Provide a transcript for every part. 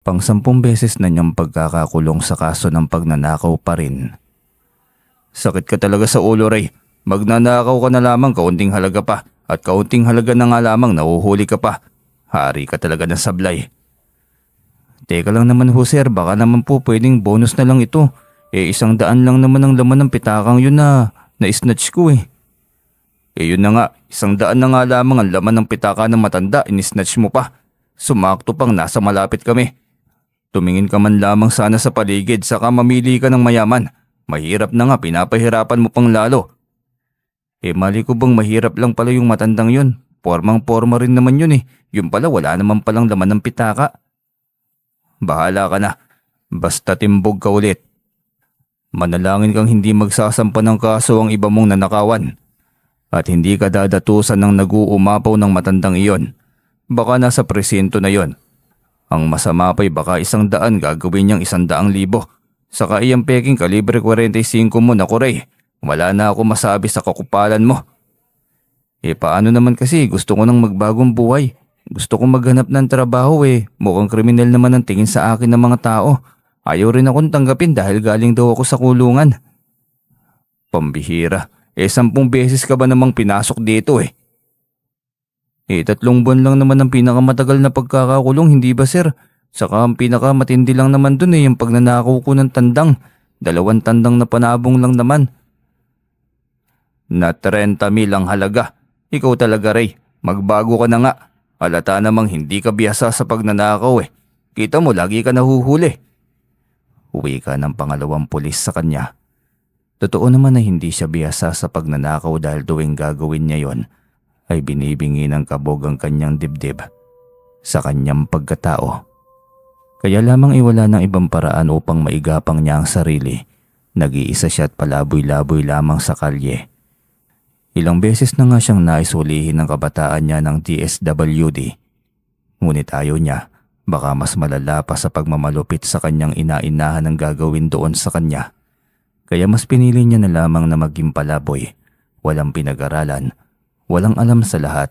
Pang-10 beses na niyang pagkakakulong sa kaso ng pagnanakaw pa rin. Sakit ka talaga sa ulo, Ray. Magnanakaw ka na lamang, kaunting halaga pa. At kaunting halaga na nga lamang, nahuhuli ka pa. Hari ka talaga ng sablay. Teka lang naman ho sir, baka naman po pwedeng bonus na lang ito. 100 lang naman ang laman ng pitakang yun na snatch ko eh. Yun na nga, 100 na nga lamang ang laman ng pitaka ng matanda, inisnatch mo pa. Sumakto pang nasa malapit kami. Tumingin ka man lamang sana sa paligid saka mamili ka ng mayaman. Mahirap na nga, pinapahirapan mo pang lalo. Mali ko bang mahirap lang pala yung matandang yun? Pormang-porma rin naman yun eh. Yun pala wala naman palang laman ng pitaka. Bahala ka na. Basta timbog ka ulit. Manalangin kang hindi magsasampa ng kaso ang iba mong nanakawan. At hindi ka dadatusan ng nag-uumapaw ng matandang iyon. Baka nasa presinto na yon. Ang masama pa'y baka 100 gagawin niyang 100,000. Saka iyang peking kalibre 45 mo na Ray. Wala na ako masabi sa kakupalan mo. Paano naman kasi gusto ko nang magbagong buhay. Gusto kong maghanap ng trabaho Mukhang kriminal naman ang tingin sa akin ng mga tao. Ayaw rin akong tanggapin dahil galing daw ako sa kulungan. Pambihira. 10 beses ka ba namang pinasok dito 3 buwan lang naman ang pinakamatagal na pagkakakulong, hindi ba sir? Saka ang pinakamatindi lang naman dun yung pagnanakaw ko ng tandang. 2 tandang na panabong lang naman. Na 30,000 ang halaga. Ikaw talaga Ray, magbago ka na nga. Halata namang hindi ka biyasa sa pagnanakaw Kita mo lagi ka nahuhuli. Uwi ka ng pangalawang pulis sa kanya. Totoo naman na hindi siya biyasa sa pagnanakaw dahil tuwing gagawin niya yon ay binibingi ng kabog ang kanyang dibdib sa kanyang pagkatao. Kaya lamang iwala ng ibang paraan upang maigapang niya ang sarili. Nag-iisa siya at palaboy-laboy lamang sa kalye. Ilang beses na nga siyang naisulihin ng kabataan niya ng DSWD. Ngunit ayaw niya, baka mas malala pa sa pagmamalupit sa kanyang inainahan ang gagawin doon sa kanya. Kaya mas pinili niya na lamang na maging palaboy, walang pinag-aralan, walang alam sa lahat,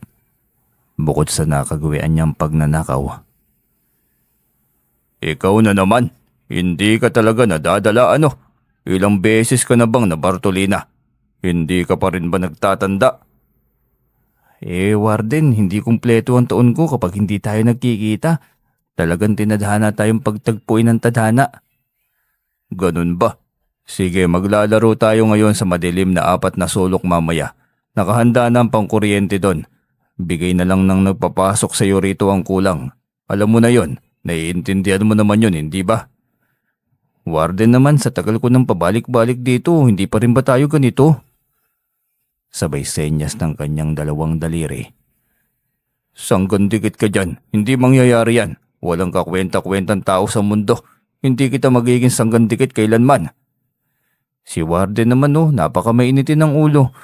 bukod sa nakagawian niyang pagnanakaw. Ikaw na naman, hindi ka talaga nadadala Ilang beses ka na bang na Bartolina? Hindi ka pa rin ba nagtatanda? Warden, hindi kumpleto ang taon ko kapag hindi tayo nagkikita. Talagang tinadhana tayong pagtagpuin ng tadhana. Ganun ba? Sige, maglalaro tayo ngayon sa madilim na 4 na sulok mamaya. Nakahanda na ang pangkuryente doon. Bigay na lang ng nagpapasok sa iyo rito ang kulang. Alam mo na yon, naiintindihan mo naman yon, hindi ba? Warden naman, sa tagal ko nang pabalik-balik dito, hindi pa rin ba tayo ganito? Sabay senyas ng kanyang 2 daliri. Sanggandikit ka dyan, hindi mangyayari yan. Walang kakwenta-kwentang tao sa mundo. Hindi kita magiging sanggandikit kailanman. Si Warden naman napakamainitin ng ulo.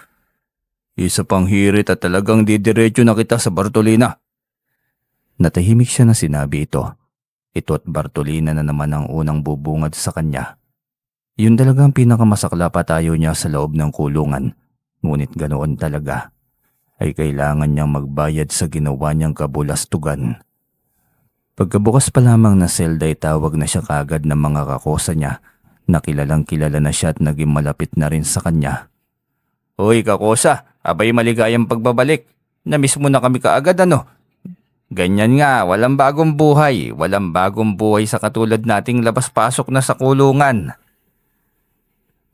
Isa pang hirit at talagang didiretso na kita sa Bartolina. Natahimik siya na sinabi ito. Ito at Bartolina na naman ang unang bubungad sa kanya. Yun talagang pinakamasakla pa tayo niya sa loob ng kulungan. Ngunit ganoon talaga. Ay kailangan niyang magbayad sa ginawa niyang kabulastugan. Pagkabukas pa lamang na selda ay tawag na siya kagad ng mga kakosa niya na kilalang kilala na siya at naging malapit na rin sa kanya. Hoy kakosa, abay maligayang pagbabalik. Namiss mo na kami kaagad Ganyan nga, walang bagong buhay. Walang bagong buhay sa katulad nating labas-pasok na sa kulungan.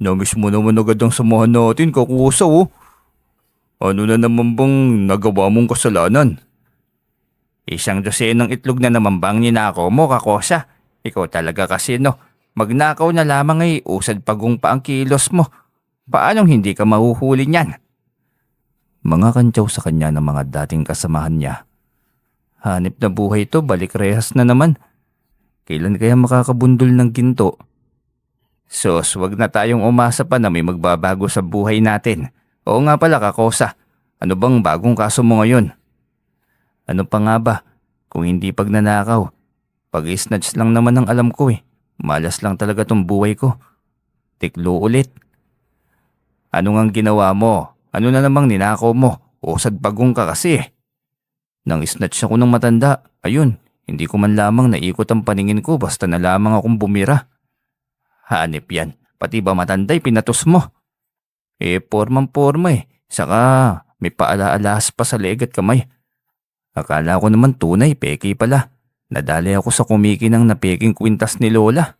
Namiss mo naman agad ang samahan natin, kakusa Ano na naman bang nagawa mong kasalanan? 1 dosenong itlog na naman bang ninakaw mo, kakosa? Ikaw talaga kasi magnakaw na lamang ay usad pagong pa ang kilos mo. Paanong hindi ka mahuhuli niyan? Mga kantyaw sa kanya ng mga dating kasamahan niya. Hanip na buhay to, balik rehas na naman. Kailan kaya makakabundol ng ginto? Sos, wag na tayong umasa pa na may magbabago sa buhay natin. Oo nga pala kakosa, ano bang bagong kaso mo ngayon? Ano pa nga ba? Kung hindi pagnanakaw. Pag-snatch lang naman ang alam ko Malas lang talaga tong buhay ko. Tiklo ulit. Ano ngang ginawa mo? Ano na namang ninakaw mo? Usad pagong ka kasi Nang snatch ako ng matanda, ayun, Hindi ko man lamang naikot ang paningin ko basta na lamang akong bumira. Hanip yan, pati ba matanda'y pinatos mo? Pormang-porma eh. Saka may paala-alas pa sa leg at kamay. Akala ko naman tunay, peki pala. Nadali ako sa kumikinang na peking kwintas ni Lola.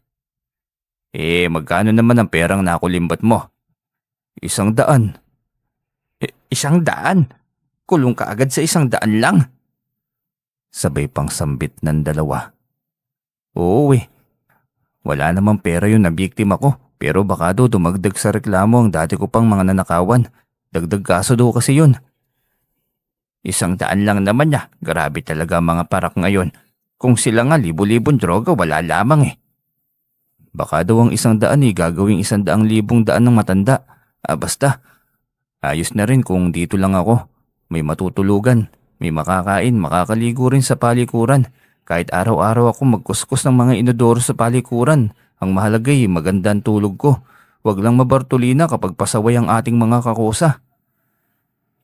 Magkano naman ang perang nakulimbat mo? 100. 100? Kulong ka agad sa 100 lang. Sabay pang sambit ng dalawa. Oo wala namang pera yun na biktima ko, pero baka daw dumagdag sa reklamo ang dati ko pang mga nanakawan. Dagdag kaso daw kasi yun. 100 lang naman niya, grabe talaga mga parak ngayon. Kung sila nga libo-libong droga wala lamang Baka daw ang 100 gagawing 100,000 daan ng matanda. Basta, ayos na rin kung dito lang ako. May matutulugan, may makakain, makakaligo rin sa palikuran. Kahit araw-araw ako magkuskus ng mga inodoro sa palikuran. Ang mahalagay, maganda ang tulog ko. Huwag lang mabartolina kapag pasaway ang ating mga kakusa.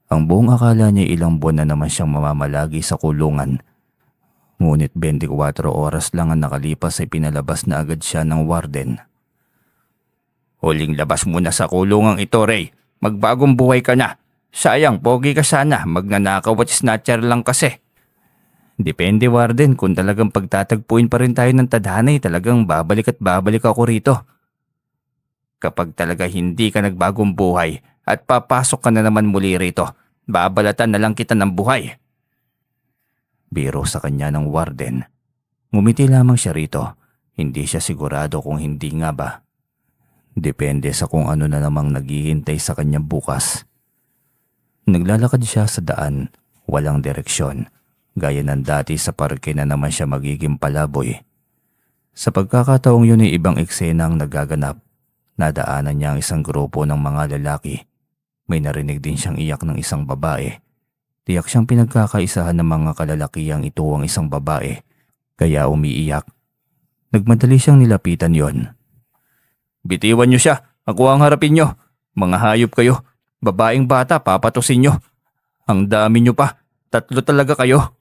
Ang buong akala niya ilang buwan na naman siyang mamamalagi sa kulungan. Ngunit 24 oras lang ang nakalipas ay pinalabas na agad siya ng warden. Huling labas mo na sa kulungang ito, Ray. Magbagong buhay ka na. Sayang, pogi ka sana. Magnanakaw at snatcher lang kasi. Depende, warden. Kung talagang pagtatagpuin pa rin tayo ng tadhanay, talagang babalik at babalik ako rito. Kapag talaga hindi ka nagbagong buhay at papasok ka na naman muli rito, babalatan na lang kita ng buhay. Biro sa kanya ng warden. Ngumiti lamang siya rito. Hindi siya sigurado kung hindi nga ba. Depende sa kung ano na namang naghihintay sa kanya bukas. Naglalakad siya sa daan, walang direksyon. Gaya ng dati sa parke na naman siya magiging palaboy. Sa pagkakataong yun ay ibang eksena ang nagaganap. Nadaanan niya ang isang grupo ng mga lalaki. May narinig din siyang iyak ng isang babae. Tiyak siyang pinagkakaisahan ng mga kalalakiang ito ang isang babae. Kaya umiiyak. Nagmadali siyang nilapitan yon. Bitiwan niyo siya. Ako ang harapin niyo. Mga hayop kayo. Babaeng bata, papatusin niyo. Ang dami niyo pa. 3 talaga kayo.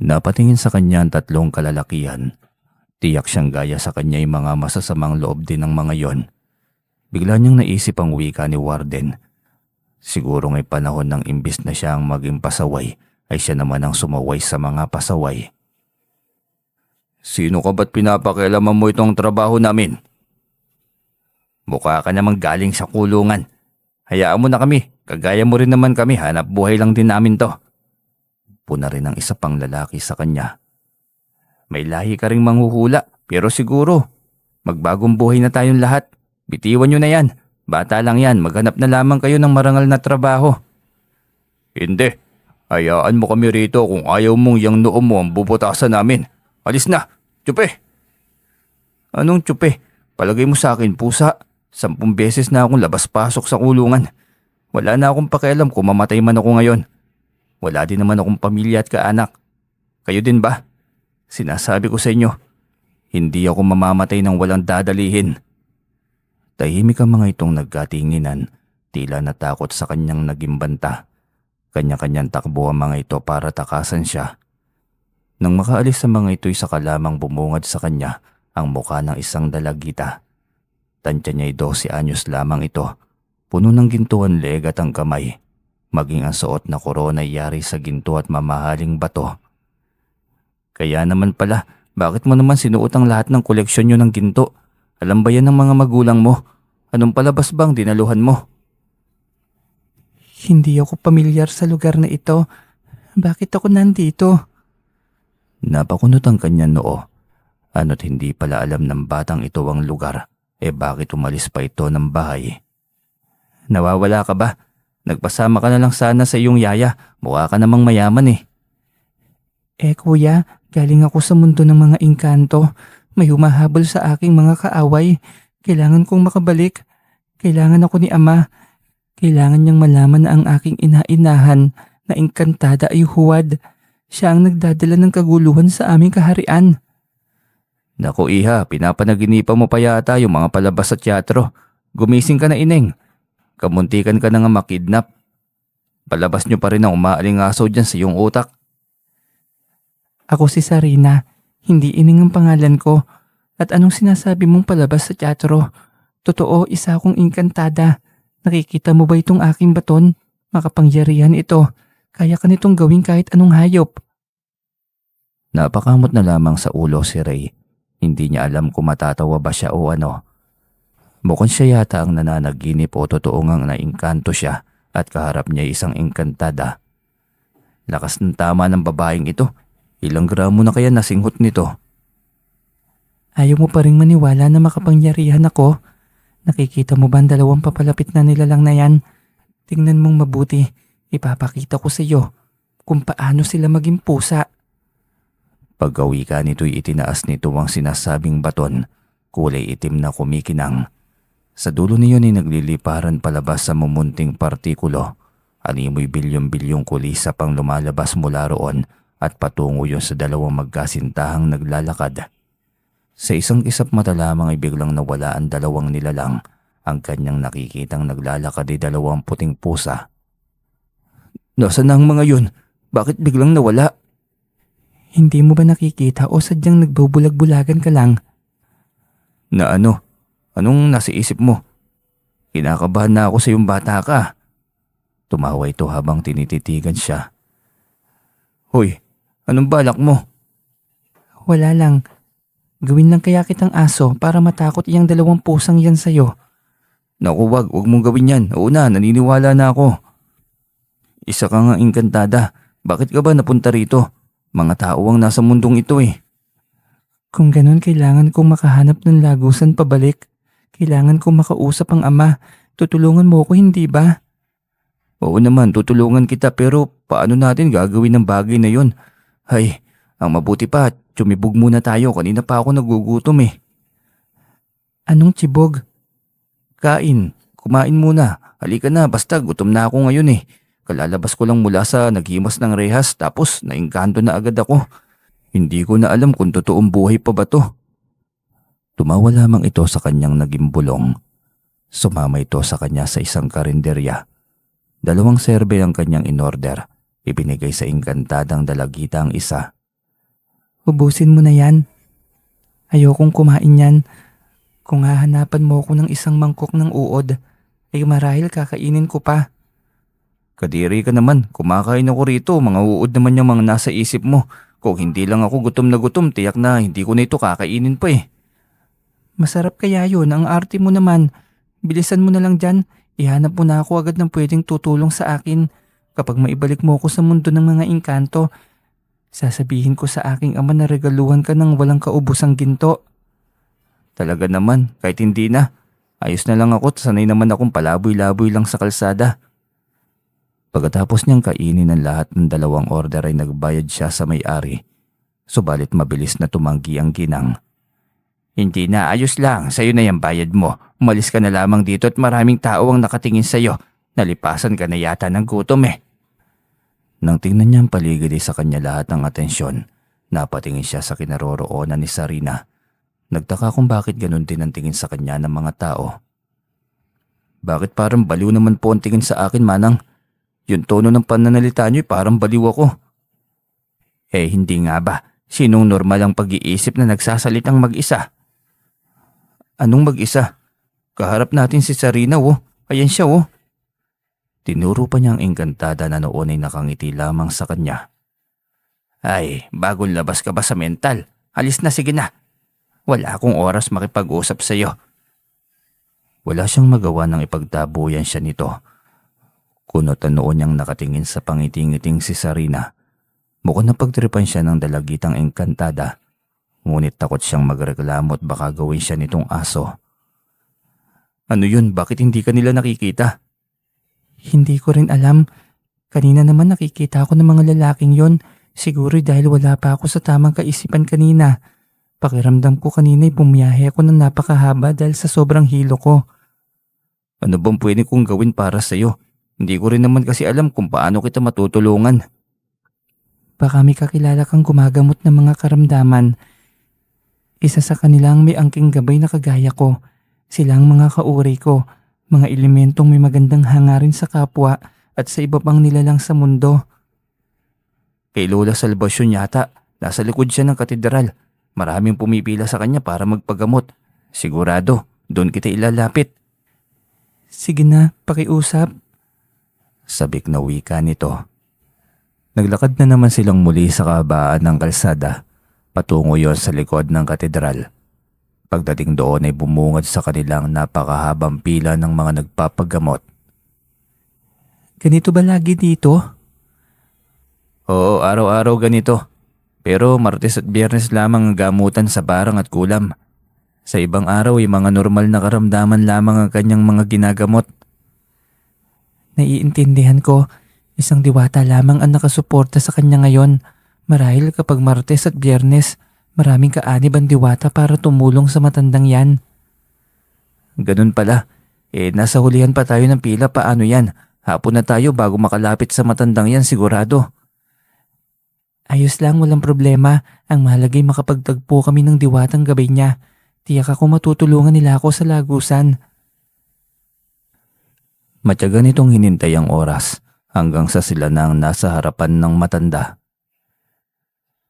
Napatingin sa kanya ang 3 kalalakihan. Tiyak siyang gaya sa kanya yung mga masasamang loob din ng mga yon. Bigla niyang naisip ang wika ni warden. Siguro may panahon ng imbis na siya ang maging pasaway, ay siya naman ang sumaway sa mga pasaway. Sino ka ba't pinapakialaman mo itong trabaho namin? Mukha ka namang galing sa kulungan. Hayaan mo na kami, kagaya mo rin naman kami, hanap buhay lang din namin to. Puna rin ang isa pang lalaki sa kanya. May lahi ka ring manghuhula, pero siguro, magbagong buhay na tayong lahat. Bitiwan nyo na yan. Bata lang yan, maghanap na lamang kayo ng marangal na trabaho. Hindi. Hayaan mo kami rito kung ayaw mong yang noo mo ang bubutasan namin. Alis na, tsupe. Anong tsupe? Palagay mo sa akin, pusa. 10 beses na akong labas-pasok sa kulungan. Wala na akong pakialam kung mamatay man ako ngayon. Wala din naman akong pamilya at kaanak. Kayo din ba? Sinasabi ko sa inyo, hindi ako mamamatay ng walang dadalihin. Tahimik ang mga itong nagkatinginan, tila natakot sa kanyang naging banta. Kanya-kanyang takbo ang mga ito para takasan siya. Nang makaalis sa mga ito'y saka lamang bumungad sa kanya ang mukha ng isang dalagita. Tansya niya'y 12 anyos lamang ito, puno ng ginto ang leeg at ang kamay. Maging ang suot na korona ay yari sa ginto at mamahaling bato. Kaya naman pala, bakit mo naman sinuot ang lahat ng koleksyon nyo ng ginto? Alam ba yan ng mga magulang mo? Anong palabas bang dinaluhan mo? Hindi ako pamilyar sa lugar na ito. Bakit ako nandito? Napakunot ang kanyang noo. Ano't hindi pala alam ng batang ito ang lugar. Bakit umalis pa ito ng bahay? Nawawala ka ba? Nagpasama ka na lang sana sa iyong yaya. Mukha ka namang mayaman Kuya, galing ako sa mundo ng mga engkanto. May humahabol sa aking mga kaaway. Kailangan kong makabalik. Kailangan ako ni Ama. Kailangan niyang malaman na ang aking inainahan na engkantada ay huwad. Siya ang nagdadala ng kaguluhan sa aming kaharian. Naku iha, pinapanaginipan mo pa yata yung mga palabas sa teatro. Gumising ka na ineng. Kamuntikan ka na nga makidnap. Palabas niyo pa rin ang umaalingaso dyan sa iyong utak. Ako si Sarina, hindi Ining ang pangalan ko. At anong sinasabi mong palabas sa teatro? Totoo, isa akong engkantada. Nakikita mo ba itong aking baton? Makapangyarihan ito. Kaya ka nitong gawin kahit anong hayop. Napakamot na lamang sa ulo si Ray. Hindi niya alam kung matatawa ba siya o ano. Mukhang siya yata ang nananaginip o totoo ngang naingkanto siya at kaharap niya isang engkantada. Lakas ng tama ng babaeng ito. Ilang gramo na kaya nasinghot nito? Ayaw mo pa rin maniwala na makapangyarihan ako? Nakikita mo ba ang dalawang papalapit na nilalang na yan? Tingnan mong mabuti. Ipapakita ko sa iyo kung paano sila maging pusa. Pagkawi ka nito'y itinaas nito ang sinasabing baton, kulay itim na kumikinang. Sa dulo niyon ay nagliliparan palabas sa mumunting partikulo. Animoy bilyong-bilyong kulisa pang lumalabas mula roon at patungo yun sa dalawang magkasintahang naglalakad. Sa isang kisap mata lamang ay biglang nawala ang dalawang nilalang. Ang kanyang nakikitang naglalakad ay dalawang puting pusa. Nasaan na ang mga yun? Bakit biglang nawala? Hindi mo ba nakikita o sadyang nagbubulag-bulagan ka lang? Na ano? Anong nasa isip mo? Kinakabahan na ako sa iyong bata ka. Tumawa ito habang tinititigan siya. Hoy, anong balak mo? Wala lang. Gawin lang kaya kitang aso para matakot iyang dalawang pusang yan sa'yo. Naku, wag mong gawin yan. Oo na, naniniwala na ako. Isa ka nga engkantada. Bakit ka ba napunta rito? Mga tao ang nasa mundong ito eh. Kung ganun, kailangan kong makahanap ng lagusan pabalik. Kailangan kong makausap ang ama. Tutulungan mo ako, hindi ba? Oo naman, tutulungan kita pero paano natin gagawin ang bagay na yon? Hay, ang mabuti pa, tsumibog muna tayo. Kanina pa ako nagugutom eh. Anong tsibog? Kain, kumain muna. Halika na, basta gutom na ako ngayon eh. Kalalabas ko lang mula sa naghimas ng rehas tapos naingkanto na agad ako. Hindi ko na alam kung totoong buhay pa ba to. Tumawa lamang ito sa kanyang naging bulong. Sumama ito sa kanya sa isang karinderya. 2 serbe ang kanyang inorder. Ibinigay sa engkantadang dalagita ang isa. Ubusin mo na yan. Ayokong kumain yan. Kung hahanapan mo ko ng isang mangkok ng uod, ay marahil kakainin ko pa. Kadiri ka naman, kumakain ako rito, mga uod naman yung mga nasa isip mo. Kung hindi lang ako gutom na gutom, tiyak na hindi ko na ito kakainin pa eh. Masarap kaya yun, ang arte mo naman. Bilisan mo na lang dyan, ihanap mo na ako agad ng pwedeng tutulong sa akin. Kapag maibalik mo ako sa mundo ng mga engkanto, sasabihin ko sa aking ama na regaluhan ka ng walang kaubusang ginto. Talaga naman, kahit hindi na. Ayos na lang ako, sanay naman akong palaboy-laboy lang sa kalsada. Pagkatapos niyang kainin ang lahat ng 2 order ay nagbayad siya sa may-ari. Subalit mabilis na tumanggi ang ginang. Hindi na, ayos lang, sa'yo na yung bayad mo. Umalis ka na lamang dito at maraming tao ang nakatingin sa'yo. Nalipasan ka na yata ng gutom eh. Nang tingnan niya ang paligid sa kanya lahat ng atensyon, napatingin siya sa kinaroroonan ni Sarina. Nagtaka kung bakit ganun din ang tingin sa kanya ng mga tao. Bakit parang baliw naman po ang tingin sa akin, Manang? Yung tono ng pananalita niyo'y parang baliw ako. Eh hindi nga ba? Sinong normal ang pag-iisip na nagsasalitang mag-isa? Anong mag-isa? Kaharap natin si Sarina oh. Ayan siya oh. Tinuro pa niya ang engkantada na noon ay nakangiti lamang sa kanya. Ay, bagong labas ka ba sa mental? Alis na, sige na. Wala akong oras makipag-usap sa iyo. Wala siyang magawa nang ipagtabuyan siya nito. Kunot ang noon niyang nakatingin sa pangiting-ngiting si Sarina. Mukhang napagtripan siya ng dalagitang engkantada. Ngunit takot siyang magreklamo at baka gawin siya nitong aso. Ano yun? Bakit hindi ka nila nakikita? Hindi ko rin alam. Kanina naman nakikita ako ng mga lalaking yon. Siguro dahil wala pa ako sa tamang kaisipan kanina. Pakiramdam ko kanina'y bumiyahe ako ng napakahaba dahil sa sobrang hilo ko. Ano bang pwede kong gawin para sa'yo? Hindi ko rin naman kasi alam kung paano kita matutulungan. Baka may kakilala kang gumagamot ng mga karamdaman. Isa sa kanilang may angking gabay na kagaya ko. Sila ang mga kauri ko, mga elementong may magandang hangarin sa kapwa at sa iba pang nilalang sa mundo. Kay Lola Salvacion yata. Nasa likod siya ng katedral. Maraming pumipila sa kanya para magpagamot. Sigurado, doon kita ilalapit. Sige na, pakiusap. Sabik na wika nito. Naglakad na naman silang muli sa kahabaan ng kalsada. Patungo yon sa likod ng katedral. Pagdating doon ay bumungad sa kanilang napakahabang pila ng mga nagpapagamot. Ganito ba lagi dito? Oo, araw-araw ganito. Pero Martes at Biyernes lamang ang gamutan sa barang at kulam. Sa ibang araw ay mga normal na karamdaman lamang ang kanyang mga ginagamot. Naiintindihan ko, isang diwata lamang ang nakasuporta sa kanya ngayon. Marahil kapag Martes at Biyernes, maraming kaanib ang diwata para tumulong sa matandang yan. Ganun pala. Nasa hulihan pa tayo ng pila, paano yan? Hapon na tayo bago makalapit sa matandang yan sigurado. Ayos lang, walang problema. Ang mahalaga ay makapagtagpo kami ng diwatang gabay niya. Tiyak ako matutulungan nila ako sa lagusan. Matyaga nitong hinintay ang oras hanggang sa sila nang nasa harapan ng matanda.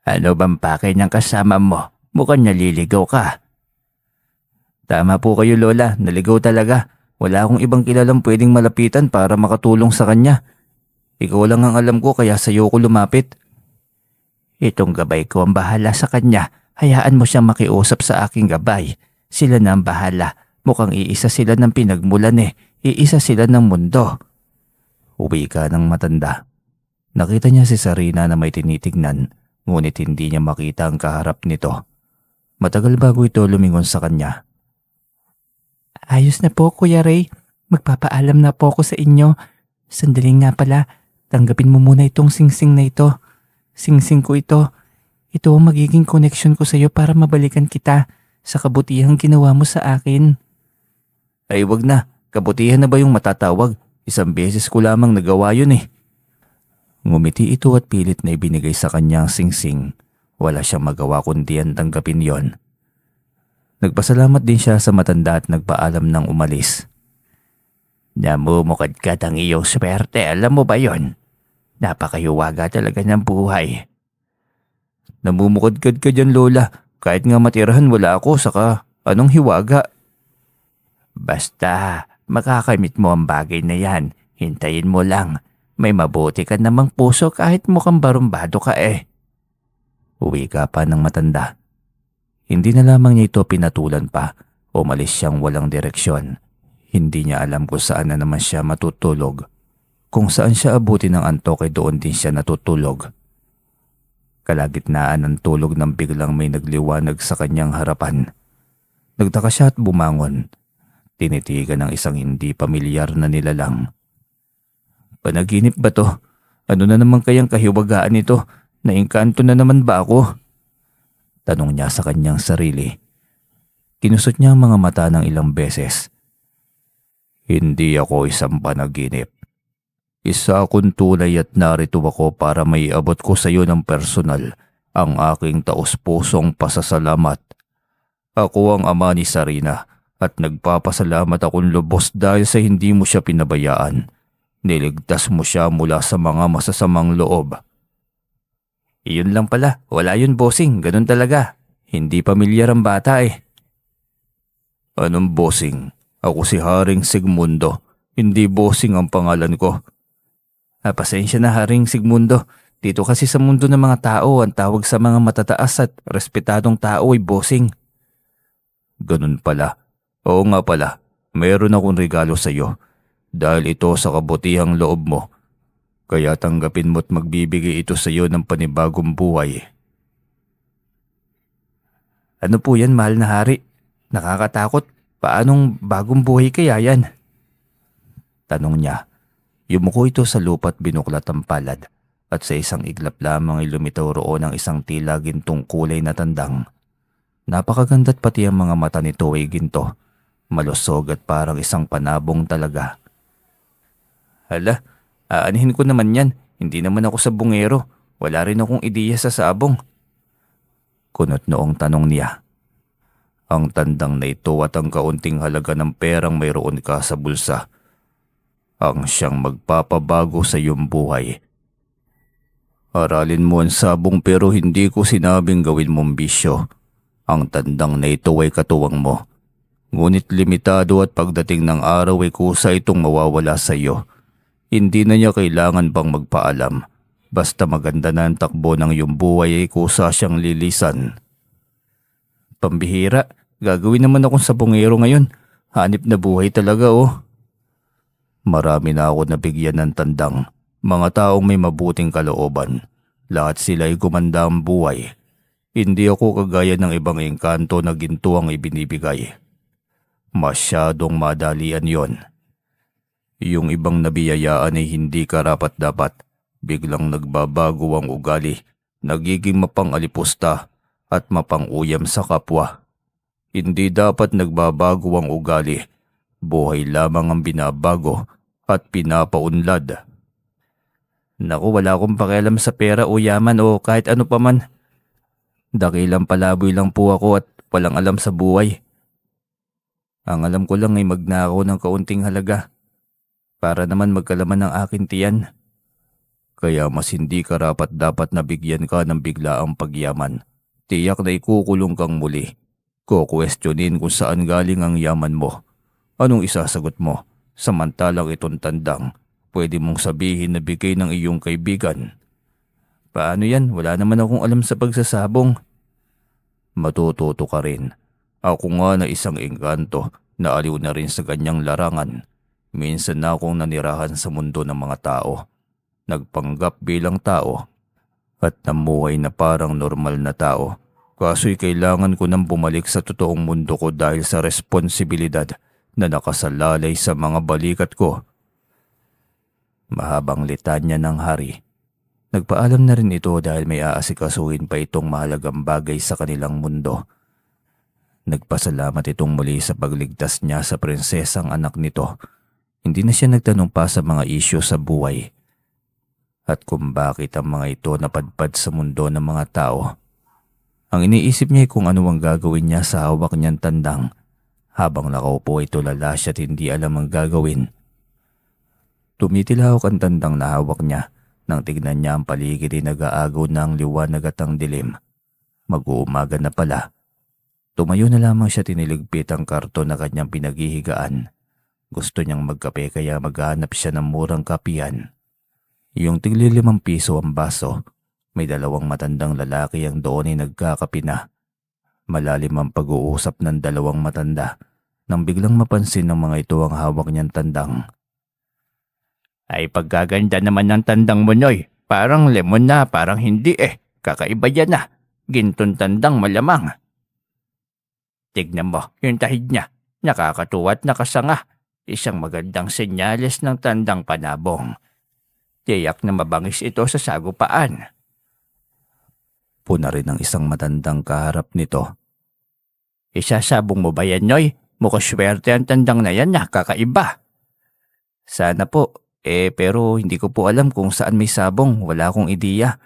Ano bang pakay niyang kasama mo? Mukhang naliligaw ka. Tama po kayo Lola, naligaw talaga. Wala akong ibang kilalang pwedeng malapitan para makatulong sa kanya. Ikaw lang ang alam ko kaya sa'yo ko lumapit. Itong gabay ko ang bahala sa kanya. Hayaan mo siyang makiusap sa aking gabay. Sila na ang bahala. Mukhang iisa sila ng pinagmulan Iisa sila ng mundo. Uwi ka ng matanda. Nakita niya si Sarina na may tinitignan, ngunit hindi niya makita ang kaharap nito. Matagal bago ito lumingon sa kanya. Ayos na po, Kuya Ray. Magpapaalam na po ako sa inyo. Sandali nga pala, tanggapin mo muna itong singsing na ito. Singsing ko ito. Ito ang magiging connection ko sa iyo para mabalikan kita sa kabutihang ginawa mo sa akin. Ay wag na, kabutihan na ba yung matatawag? Isang beses ko lamang nagawa yun Ngumiti ito at pilit na ibinigay sa kanya ang singsing. Wala siyang magawa kundi ang tanggapin yon. Nagpasalamat din siya sa matanda at nagpaalam ng umalis. Namumukadkad ang iyong swerte, alam mo ba yon? Napakayuwaga talaga ng buhay. Namumukadkad ka dyan Lola, kahit nga matirahan wala ako saka anong hiwaga? Basta makakamit mo ang bagay na yan, hintayin mo lang. May mabuti ka namang puso kahit mukhang barumbado ka Uwi ka pa ng matanda. Hindi na lamang niya ito pinatulan pa, umalis siyang walang direksyon. Hindi niya alam kung saan na naman siya matutulog. Kung saan siya abuti ng antok ay doon din siya natutulog. Kalagitnaan ng tulog nang biglang may nagliwanag sa kanyang harapan. Nagtaka siya at bumangon. Tinitigan ng isang hindi pamilyar na nilalang. Panaginip ba to? Ano na naman kayang kahiwagaan ito? Naingkanto na naman ba ako? Tanong niya sa kanyang sarili. Kinusot niya ang mga mata ng ilang beses. Hindi ako isang panaginip. Isa akong tunay at narito ako para maiabot ko sa iyo ng personal ang aking taos-pusong pasasalamat. Ako ang ama ni Sarina at nagpapasalamat akong lubos dahil sa hindi mo siya pinabayaan. Niligtas mo siya mula sa mga masasamang loob. Iyon lang pala, wala yun bossing, ganun talaga. Hindi pamilyar ang bata Anong bossing? Ako si Haring Sigmundo, hindi bossing ang pangalan ko. Pasensya na Haring Sigmundo, dito kasi sa mundo ng mga tao ang tawag sa mga matataas at respetadong tao ay bossing. Ganun pala. Oo nga pala, mayroon akong regalo sa iyo. Dahil ito sa kabutihang loob mo. Kaya tanggapin mo't magbibigay ito sa iyo ng panibagong buhay. Ano po yan, mahal na hari? Nakakatakot. Paanong bagong buhay kaya yan? Tanong niya. Yumuko ito sa lupa at binuklat ang palad. At sa isang iglap lamang ay lumitaw roon ang isang tila gintong kulay na tandang. Napakaganda't pati ang mga mata nito ay ginto. Malusog at parang isang panabong talaga. Hala, aanihin ko naman yan. Hindi naman ako sabongero. Wala rin akong ideya sa sabong. Kunot noong tanong niya. Ang tandang na ito at ang kaunting halaga ng perang mayroon ka sa bulsa. Ang siyang magpapabago sa iyong buhay. Aralin mo ang sabong pero hindi ko sinabing gawin mong bisyo. Ang tandang na ito ay katuwang mo. Ngunit limitado at pagdating ng araw ay kusa itong mawawala sa iyo. Hindi na niya kailangan pang magpaalam. Basta maganda na ang takbo ng iyong buhay ay kusa siyang lilisan. Pambihira, gagawin naman akong sabongero ngayon. Hanip na buhay talaga oh. Marami na ako nabigyan ng tandang. Mga taong may mabuting kalooban. Lahat sila ay gumanda ang buhay. Hindi ako kagaya ng ibang engkanto na ginto ang ibinibigay. Masyadong madalian yon. Yung ibang nabiyayaan ay hindi karapat-dapat. Biglang nagbabago ang ugali, nagiging mapang-alipusta at mapang-uyam sa kapwa. Hindi dapat nagbabago ang ugali. Buhay lamang ang binabago at pinapaunlad. Naku, wala akong pakialam sa pera o yaman o kahit ano pa man. Dakilang palaboy lang po ako at walang alam sa buhay. Ang alam ko lang ay magnakaw ng kaunting halaga para naman magkalaman ng aking tiyan. Kaya mas hindi karapat dapat na bigyan ka ng biglaang pagyaman. Tiyak na ikukulong kang muli. Kukwestiyonin kung saan galing ang yaman mo. Anong isasagot mo? Samantalang itong tandang, pwede mong sabihin na bigay ng iyong kaibigan. Paano yan? Wala naman akong alam sa pagsasabong. Matututo ka rin. Ako nga na isang engkanto na aliw na rin sa ganyang larangan. Minsan na akong nanirahan sa mundo ng mga tao. Nagpanggap bilang tao at namuhay na parang normal na tao. Kaso'y kailangan ko nang bumalik sa totoong mundo ko dahil sa responsibilidad na nakasalalay sa mga balikat ko. Mahabang litanya ng hari. Nagpaalam na rin ito dahil may aasikasuhin pa itong mahalagang bagay sa kanilang mundo. Nagpasalamat itong muli sa pagligtas niya sa prinsesang anak nito. Hindi na siya nagtanong pa sa mga isyu sa buhay at kung bakit ang mga ito napadpad sa mundo ng mga tao. Ang iniisip niya ay kung ano ang gagawin niya sa hawak niyang tandang. Habang nakaupo ay tulala siya at hindi alam ang gagawin. Tumitilahok ang tandang na hawak niya nang tignan niya ang paligid ay nag-aagaw na ang liwanag at ang dilim. Mag-uumaga na pala. Tumayo na lamang siya, tiniligpit ang karton na kanyang pinaghihigaan. Gusto niyang magkape kaya maghanap siya ng murang kapihan. Yung tigli 5 piso ang baso. May 2 matandang lalaki ang doon ay nagkakape na. Malalim ang pag-uusap ng 2 matanda nang biglang mapansin ng mga ito ang hawak niyang tandang. Ay pagkaganda naman ng tandang mo, Noy. Parang lemon na, parang hindi eh. Kakaiba yan na. Gintong tandang malamang. Tignan mo, yung tahid niya. Nakakatuwa at nakasanga. Isang magandang senyales ng tandang panabong. Tiyak na mabangis ito sa sagupaan. Puna rin ang isang matandang kaharap nito. Isasabong mo ba yan, Noy? Mukhang swerte ang tandang na yan, nakakaiba. Sana po, pero hindi ko po alam kung saan may sabong, wala akong ideya.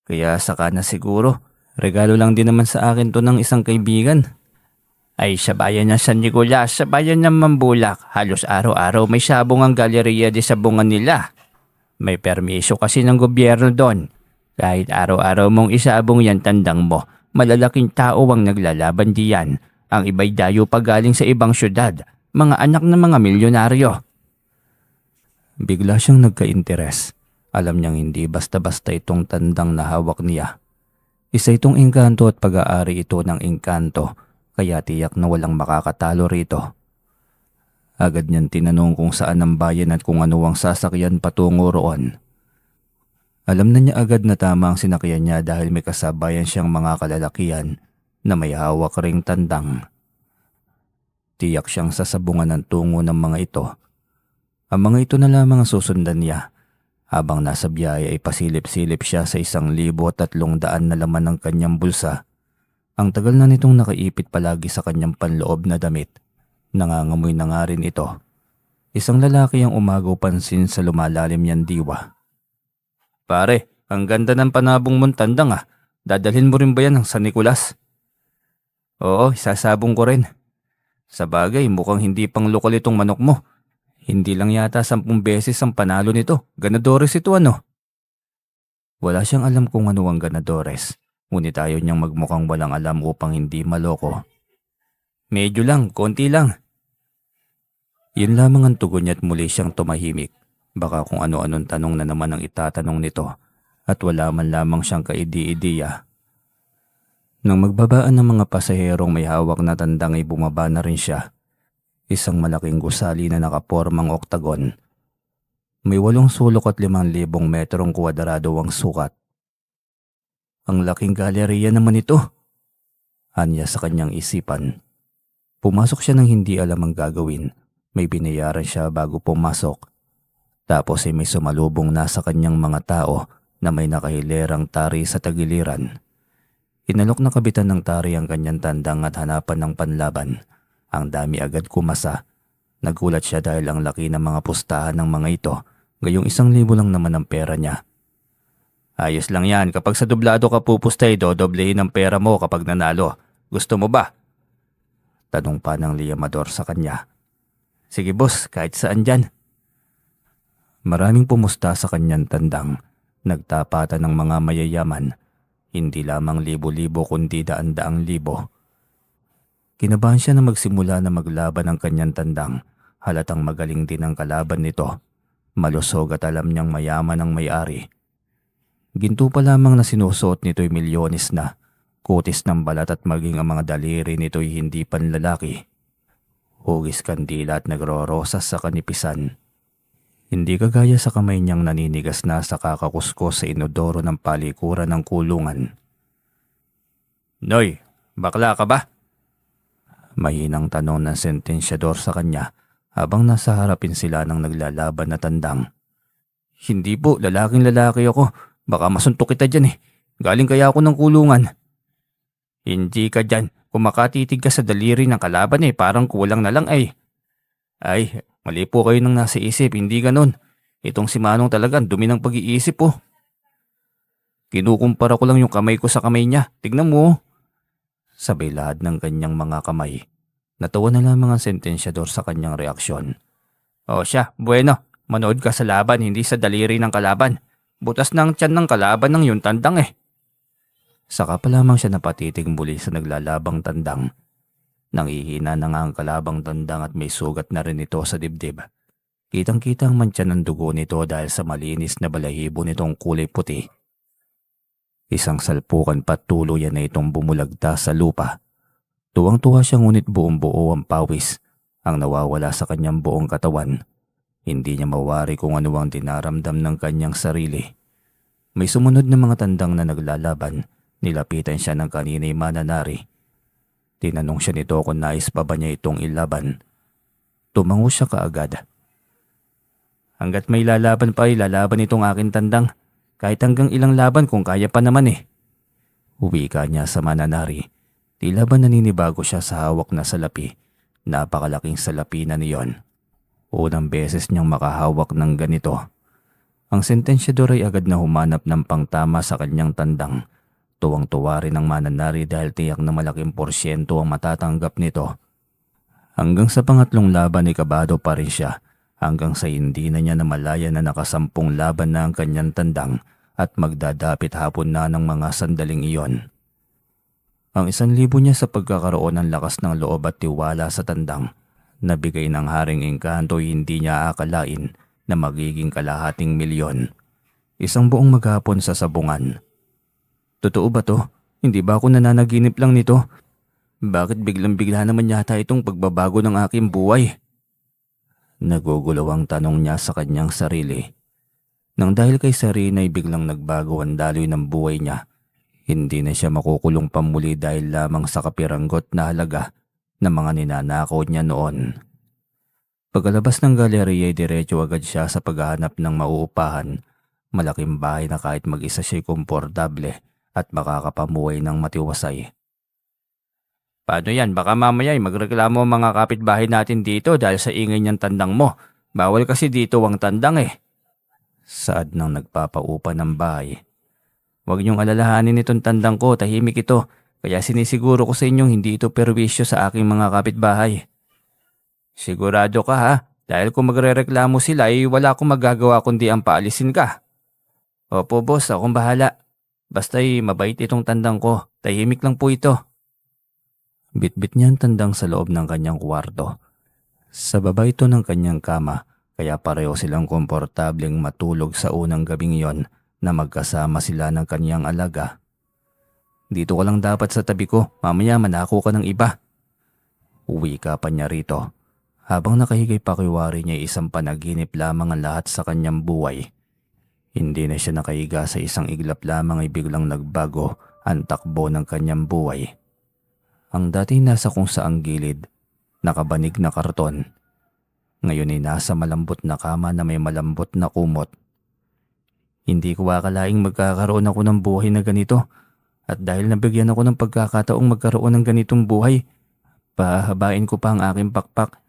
Kaya saka na siguro, regalo lang din naman sa akin to ng isang kaibigan. Ay sa bayan ng San Nicolas, sa bayan ng Mambulak, halos araw-araw may sabong ang Galleria de Sabongan nila. May permiso kasi ng gobyerno doon. Kahit araw-araw mong isabong yan tandang mo, malalaking tao ang naglalaban diyan. Ang iba'y dayo pa galing sa ibang syudad, mga anak ng mga milyonaryo. Bigla siyang nagka-interes. Alam niyang hindi basta-basta itong tandang na hawak niya. Isa itong engkanto at pag-aari ito ng engkanto, kaya tiyak na walang makakatalo rito. Agad niyang tinanong kung saan ang bayan at kung ano ang sasakyan patungo roon. Alam na niya agad na tama ang sinakyan niya dahil may kasabayan siyang mga kalalakihan na may hawak ring tandang. Tiyak siyang sasabungan ng tungo ng mga ito. Ang mga ito na lamang ang susundan niya. Habang nasa biyahe ay pasilip-silip siya sa 1,300 na laman ng kanyang bulsa. Ang tagal na nitong nakaipit palagi sa kanyang panloob na damit. Nangangamoy na nga rin ito. Isang lalaki ang umagaw pansin sa lumalalim niyang diwa. Pare, ang ganda ng panabong mong tandang ah. Dadalhin mo rin ba yan ng San Nicolas? Oo, isasabong ko rin. Sa bagay, mukhang hindi pang lokal itong manok mo. Hindi lang yata 10 beses ang panalo nito. Ganadores ito ano? Wala siyang alam kung ano ang ganadores, ngunit ayaw niyang magmukhang walang alam upang hindi maloko. Medyo lang, konti lang. Yun lamang ang tugon niya at muli siyang tumahimik. Baka kung ano-anong tanong na naman ang itatanong nito at wala man lamang siyang kaidi-ideya. Nang magbabaan ng mga pasaherong may hawak na tandang ay bumaba na rin siya. Isang malaking gusali na nakapormang oktagon. May 8 sulok at 5,000 metrong kwadrado ang sukat. Ang laking galeriya naman ito, anya sa kanyang isipan. Pumasok siya nang hindi alam ang gagawin. May binayaran siya bago pumasok. Tapos ay may sumalubong na sa kanyang mga tao na may nakahilerang tari sa tagiliran. Inalok na kabitan ng tari ang kanyang tandang at hanapan ng panlaban. Ang dami agad kumasa. Nagulat siya dahil ang laki ng mga pustahan ng mga ito, gayong 1,000 lang naman ang pera niya. Ayos lang yan, kapag sa dublado ka pupustay, dodoblehin ang pera mo kapag nanalo. Gusto mo ba? Tanong pa ng liyamador sa kanya. Sige boss, kahit saan dyan. Maraming pumusta sa kanyang tandang. Nagtapatan ng mga mayayaman. Hindi lamang libo-libo kundi daan-daang libo. Kinabahan siya na magsimula na maglaban ang kanyang tandang. Halatang magaling din ang kalaban nito. Malusog at alam niyang mayaman ang may-ari. Ginto pa lamang na sinusuot nito'y milyones na. Kutis ng balat at maging ang mga daliri nito'y hindi panlalaki. Hugis kandila at nagrorosas sa kanipisan. Hindi kagaya sa kamay niyang naninigas na sa kakakuskos sa inodoro ng palikuran ng kulungan. Noy, bakla ka ba? Mahinang tanong ng sentensyador sa kanya habang nasa harapin sila ng naglalaban na tandang. Hindi po, lalaking lalaki ako. Baka masuntok kita dyan eh. Galing kaya ako ng kulungan. Hindi ka dyan. Kung makatitig ka sa daliri ng kalaban eh, parang kulang na lang ay. Ay, mali po kayo nang nasa isip, hindi ganon. Itong si Manong talagang dumi ng pag-iisip po. Kinukumpara ko lang yung kamay ko sa kamay niya. Tignan mo. Sabay lahad ng kanyang mga kamay. Natawa na lamang ang sentensyador sa kanyang reaksyon. O siya, bueno, manood ka sa laban, hindi sa daliri ng kalaban. Butas na ang tiyan ng kalaban ng yun tandang eh. Saka pa lamang siya napatitig muli sa naglalabang tandang. Nangihina na nga ang kalabang tandang at may sugat na rin ito sa dibdib. Kitang-kita ang mantsa ng dugo nito dahil sa malinis na balahibo nitong kulay puti. Isang salpukan pa tuluyan na itong bumulagta sa lupa. Tuwang-tuwa siya ngunit buong-buo ang pawis ang nawawala sa kanyang buong katawan. Hindi niya mawari kung ano ang dinaramdam ng kanyang sarili. May sumunod na mga tandang na naglalaban. Nilapitan siya ng kanina'y mananari. Tinanong siya nito kung nais pa ba niya itong ilaban. Tumango siya kaagad. Hanggat may lalaban pa ay lalaban itong aking tandang. Kahit hanggang ilang laban kung kaya pa naman eh. Wika niya sa mananari. Tila ba naninibago siya sa hawak na salapi. Napakalaking salapi na niyon. Unang beses niyang makahawak ng ganito. Ang sentensyador ay agad na humanap ng pangtama sa kanyang tandang. Tuwang-tuwa rin ang mananari dahil tiyak na malaking porsyento ang matatanggap nito. Hanggang sa pangatlong laban ay kabado pa rin siya. Hanggang sa hindi na niya namalaya na nakasampung laban na ang kanyang tandang at magdadapit hapon na ng mga sandaling iyon. Ang 1,000 niya sa pagkakaroon ng lakas ng loob at tiwala sa tandang. Nabigay ng Haring Engkanto hindi niya akalain na magiging kalahating milyon. Isang buong maghapon sa sabungan. Totoo ba to? Hindi ba ako nananaginip lang nito? Bakit biglang-bigla naman yata itong pagbabago ng aking buhay? Nagugulaw ang tanong niya sa kanyang sarili. Nang dahil kay Sarina ay biglang nagbago ang daloy ng buhay niya. Hindi na siya makukulong pamuli dahil lamang sa kapiranggot na halaga na mga ninanakaw niya noon. Pagkalabas ng galeriya ay diretso agad siya sa paghahanap ng mauupahan. Malaking bahay na kahit mag-isa siya'y komportable at makakapamuhay ng matiwasay. Paano yan? Baka mamaya ay magreklamo ang mga kapitbahay natin dito dahil sa ingay niyang tandang mo. Bawal kasi dito ang tandang eh. Saad nang nagpapaupa ng bahay. Huwag niyong alalahanin itong tandang ko, tahimik ito. Kaya sinisiguro ko sa inyong hindi ito perwisyo sa aking mga kapitbahay. Sigurado ka ha? Dahil kung magrereklamo sila ay wala akong magagawa kundi ang paalisin ka. Opo boss, akong bahala. Basta'y mabait itong tandang ko. Tahimik lang po ito. Bitbit niya ang tandang sa loob ng kanyang kwarto. Sa baba ito ng kanyang kama, kaya pareho silang komportableng matulog sa unang gabing iyon na magkasama sila ng kanyang alaga. Dito ka lang dapat sa tabi ko, mamaya manako ka ng iba. Uwi ka pa niya rito. Habang nakahigay pakiwari niya isang panaginip lamang ang lahat sa kanyang buhay. Hindi na siya nakahiga sa isang iglap lamang ay biglang nagbago ang takbo ng kanyang buhay. Ang dati nasa kung saang gilid, nakabanig na karton. Ngayon ay nasa malambot na kama na may malambot na kumot. Hindi ko akalaing magkakaroon ako ng buhay na ganito. At dahil nabigyan ako ng pagkakataong magkaroon ng ganitong buhay, pahahabain ko pa ang aking pakpak.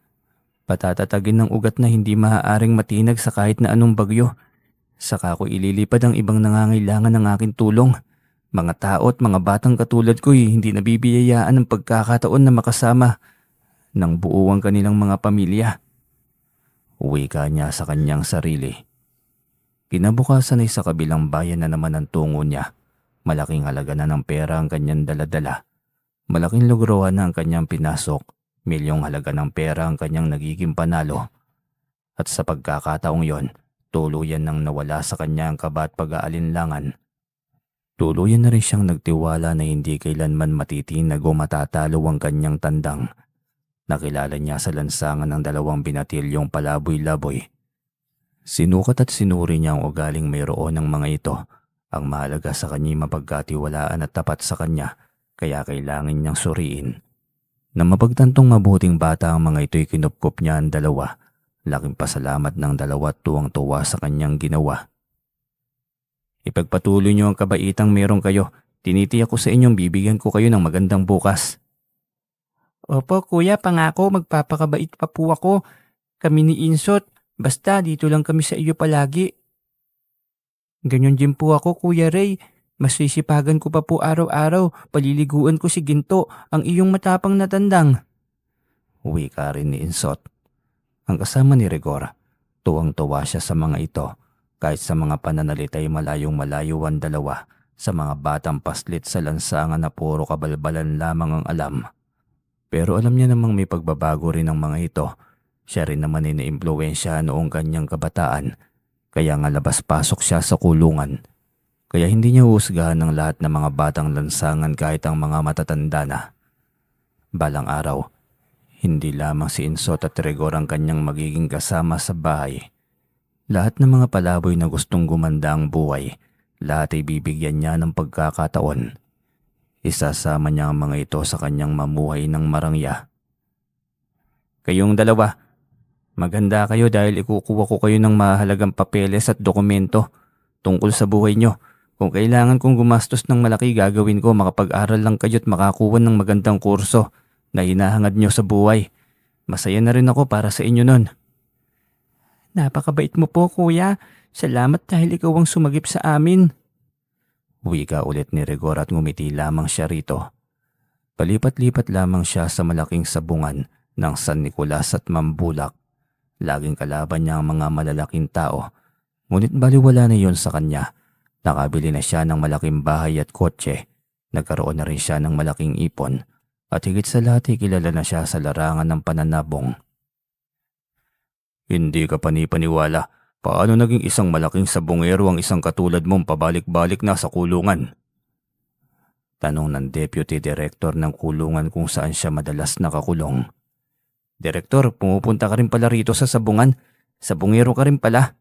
Patatatagin ng ugat na hindi maaaring matinag sa kahit na anong bagyo. Saka ko ililipad ang ibang nangangailangan ng aking tulong. Mga tao at mga batang katulad ko'y hindi nabibiyayaan ng pagkakataon na makasama ng buo ang kanilang mga pamilya. Uwi ka niya sa kanyang sarili. Kinabukasan ay sa kabilang bayan na naman ang tungo niya. Malaking halaga na ng pera ang kanyang daladala. Malaking logrohan na ang kanyang pinasok. Milyong halaga ng pera ang kanyang nagiging panalo. At sa pagkakataong yon, tuluyan nang nawala sa kanya ang kaba at pag-aalinlangan. Tuluyan na rin siyang nagtiwala na hindi kailanman matitinag o matatalo ang kanyang tandang. Nakilala niya sa lansangan ng 2 binatilyong palaboy-laboy. Sinukat at sinuri niya ang ugaling mayroon ng mga ito. Ang mahalaga sa kanya mapagkatiwalaan at tapat sa kanya, kaya kailangan niyang suriin. Na mapagtantong mabuting bata ang mga ito'y kinupkop niya ang 2. Laking pasalamat ng 2 at tuwang-tuwa sa kanyang ginawa. Ipagpatuloy niyo ang kabaitang meron kayo. Tinitiyak ko sa inyong bibigyan ko kayo ng magandang bukas. Opo kuya, pangako magpapakabait pa po ako. Kami ni Insot, basta dito lang kami sa iyo palagi. Ganyan din po ako Kuya Ray. Mas sisipagan ko pa po araw-araw. Paliliguan ko si Ginto, ang iyong matapang na tandang. Uwi ka rin ni Insot. Ang kasama ni Rigor, tuwang-tuwa siya sa mga ito. Kahit sa mga pananalita ay malayong-malayo ang 2 sa mga batang paslit sa lansangan na puro kabalbalan lamang ang alam. Pero alam niya namang may pagbabago rin ang mga ito. Siya rin naman ay naimpluwensya noong kanyang kabataan. Kaya nga labas-pasok siya sa kulungan. Kaya hindi niya husgahan ng lahat ng mga batang lansangan kahit ang mga matatanda na. Balang araw, hindi lamang si Insot at Rigor ang kanyang magiging kasama sa bahay. Lahat ng mga palaboy na gustong gumanda ang buhay, lahat ay bibigyan niya ng pagkakataon. Isasama niya ang mga ito sa kanyang mamuhay ng marangya. Kayong 2, maganda kayo dahil ikukuha ko kayo ng mahalagang papeles at dokumento tungkol sa buhay nyo. Kung kailangan kong gumastos ng malaki gagawin ko, makapag-aral lang kayo at makakuha ng magandang kurso na hinahangad nyo sa buhay. Masaya na rin ako para sa inyo nun. Napakabait mo po kuya. Salamat dahil ikaw ang sumagip sa amin. Wika ulit ni Rigor at ngumiti lamang siya rito. Palipat-lipat lamang siya sa malaking sabungan ng San Nicolas at Mambulak. Laging kalaban niya ang mga malalaking tao. Ngunit baliwala na yon sa kanya. Nakabili na siya ng malaking bahay at kotse. Nagkaroon na rin siya ng malaking ipon. At higit sa lahat ay kilala na siya sa larangan ng pananabong. Hindi ka panipaniwala. Paano naging isang malaking sabongero ang isang katulad mong pabalik-balik na sa kulungan? Tanong ng Deputy Director ng kulungan kung saan siya madalas nakakulong. Direktor, pumupunta ka rin pala rito sa sabungan. Sabongero ka rin pala.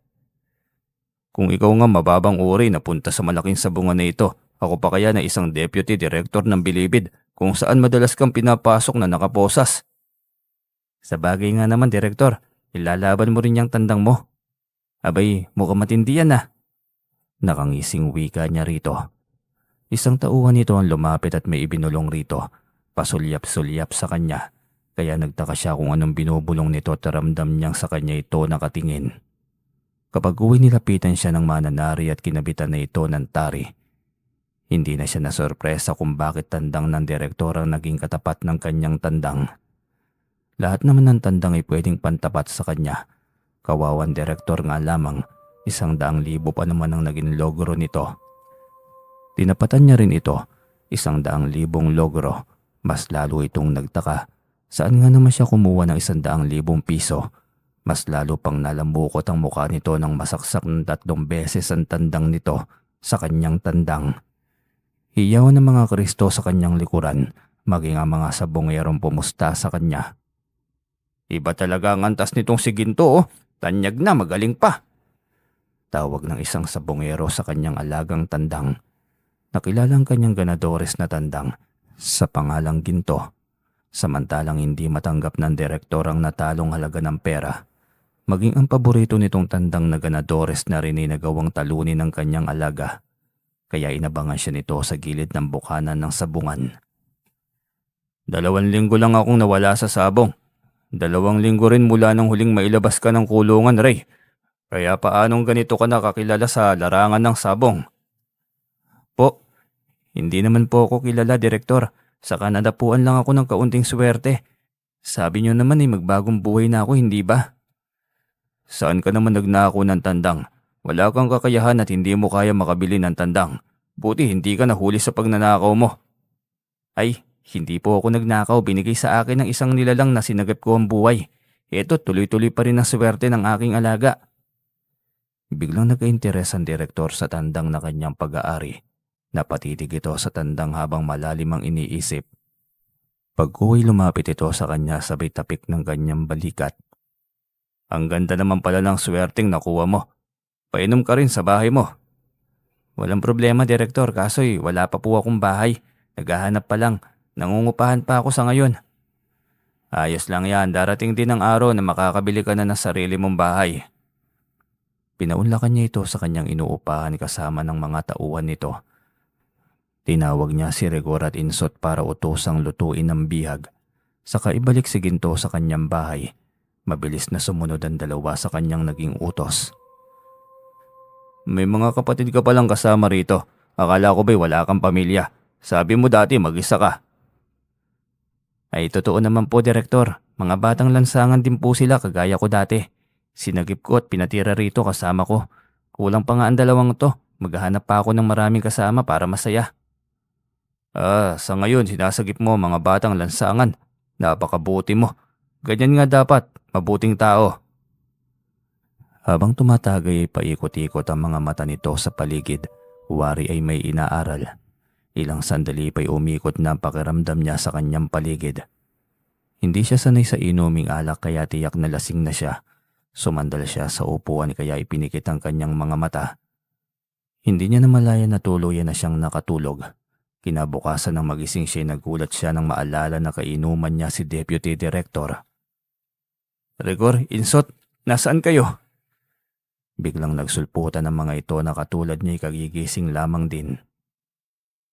Kung ikaw nga mababang uri na punta sa malaking sabungan na ito, ako pa kaya na isang Deputy Director ng Bilibid kung saan madalas kang pinapasok na nakaposas. Sa bagay nga naman, Direktor, ilalaban mo rin yung tandang mo. Abay, mukhang matindi yan ah. Nakangising wika niya rito. Isang tauhan nito ang lumapit at may ibinulong rito. Pasulyap-sulyap sa kanya. Kaya nagtaka siya kung anong binubulong nito at ramdam niyang sa kanya ito nakatingin. Kapag uwi nilapitan siya ng mananari at kinabitan na ito ng tari. Hindi na siya nasorpresa kung bakit tandang ng direktor ang naging katapat ng kanyang tandang. Lahat naman ng tandang ay pwedeng pantapat sa kanya. Kawawan direktor nga lamang 100,000 pa naman ang naging logro nito. Tinapatan niya rin ito, 100,000 logro. Mas lalo itong nagtaka. Saan nga naman siya kumuha ng 100,000 piso? Mas lalo pang nalambukot ang mukha nito nang masaksak ng 3 beses ang tandang nito sa kanyang tandang. Hiyaw ng mga Kristo sa kanyang likuran, maging ang mga sabongerong pumusta sa kanya. Iba talaga ang antas nitong si Ginto, oh. Tanyag na, magaling pa. Tawag ng isang sabongero sa kanyang alagang tandang. Nakilalang kanyang ganadores na tandang sa pangalang Ginto. Samantalang hindi matanggap ng direktor ang natalong halaga ng pera. Maging ang paborito nitong tandang na ganadores na rin ay nagawang talunin ng kanyang alaga. Kaya inabangan siya nito sa gilid ng bukhanan ng sabungan. 2 linggo lang akong nawala sa sabong. 2 linggo rin mula nang huling mailabas ka ng kulungan, Ray. Kaya paanong ganito ka nakakilala sa larangan ng sabong? Po, hindi naman po ako kilala, Direktor. Sa kanadapuan lang ako ng kaunting swerte. Sabi niyo naman ay magbagong buhay na ako, hindi ba? Saan ka naman nagnako ng tandang? Wala kang kakayahan at hindi mo kaya makabili ng tandang. Buti hindi ka nahuli sa pagnanakaw mo. Ay, hindi po ako nagnakaw. Binigay sa akin ng isang nilalang na sinagip ko ang buhay. Eto, tuloy-tuloy pa rin ang swerte ng aking alaga. Biglang nagka-interes ang direktor sa tandang na kanyang pag-aari. Napatitig ito sa tandang habang malalim ang iniisip. Pagkuhay lumapit ito sa kanya sabay tapik ng kanyang balikat. Ang ganda naman pala ng swerteng nakuha mo. Painom ka rin sa bahay mo. Walang problema, Direktor, kaso'y wala pa po akong bahay. Naghahanap pa lang. Nangungupahan pa ako sa ngayon. Ayos lang yan. Darating din ang araw na makakabili ka na ng sarili mong bahay. Pinaunlakan niya ito sa kanyang inuupahan kasama ng mga tauhan nito. Tinawag niya si Rigor at Insot para utosang lutuin ng bihag. Saka ibalik si Ginto sa kanyang bahay. Mabilis na sumunod ang dalawa sa kanyang naging utos. May mga kapatid ka palang kasama rito. Akala ko ba'y wala kang pamilya? Sabi mo dati mag-isa ka. Ay totoo naman po, Direktor. Mga batang lansangan din po sila kagaya ko dati. Sinagip ko at pinatira rito kasama ko. Kulang pa nga ang 2 to. Maghahanap pa ako ng maraming kasama para masaya. Sa ngayon sinasagip mo mga batang lansangan. Napakabuti mo. Ganyan nga dapat. Mabuting tao. Habang tumatagay ay paikot-ikot ang mga mata nito sa paligid, wari ay may inaaral. Ilang sandali pa'y umikot na ang pakiramdam niya sa kanyang paligid. Hindi siya sanay sa inuming alak kaya tiyak na lasing na siya. Sumandal siya sa upuan kaya ipinikit ang kanyang mga mata. Hindi niya namalayan na tuluyan na siyang nakatulog. Kinabukasan ng magising siya nagulat siya nang maalala na kainuman niya si Deputy Director. Rigor, Insot, nasaan kayo? Biglang nagsulputan ng mga ito na katulad niya'y kagigising lamang din.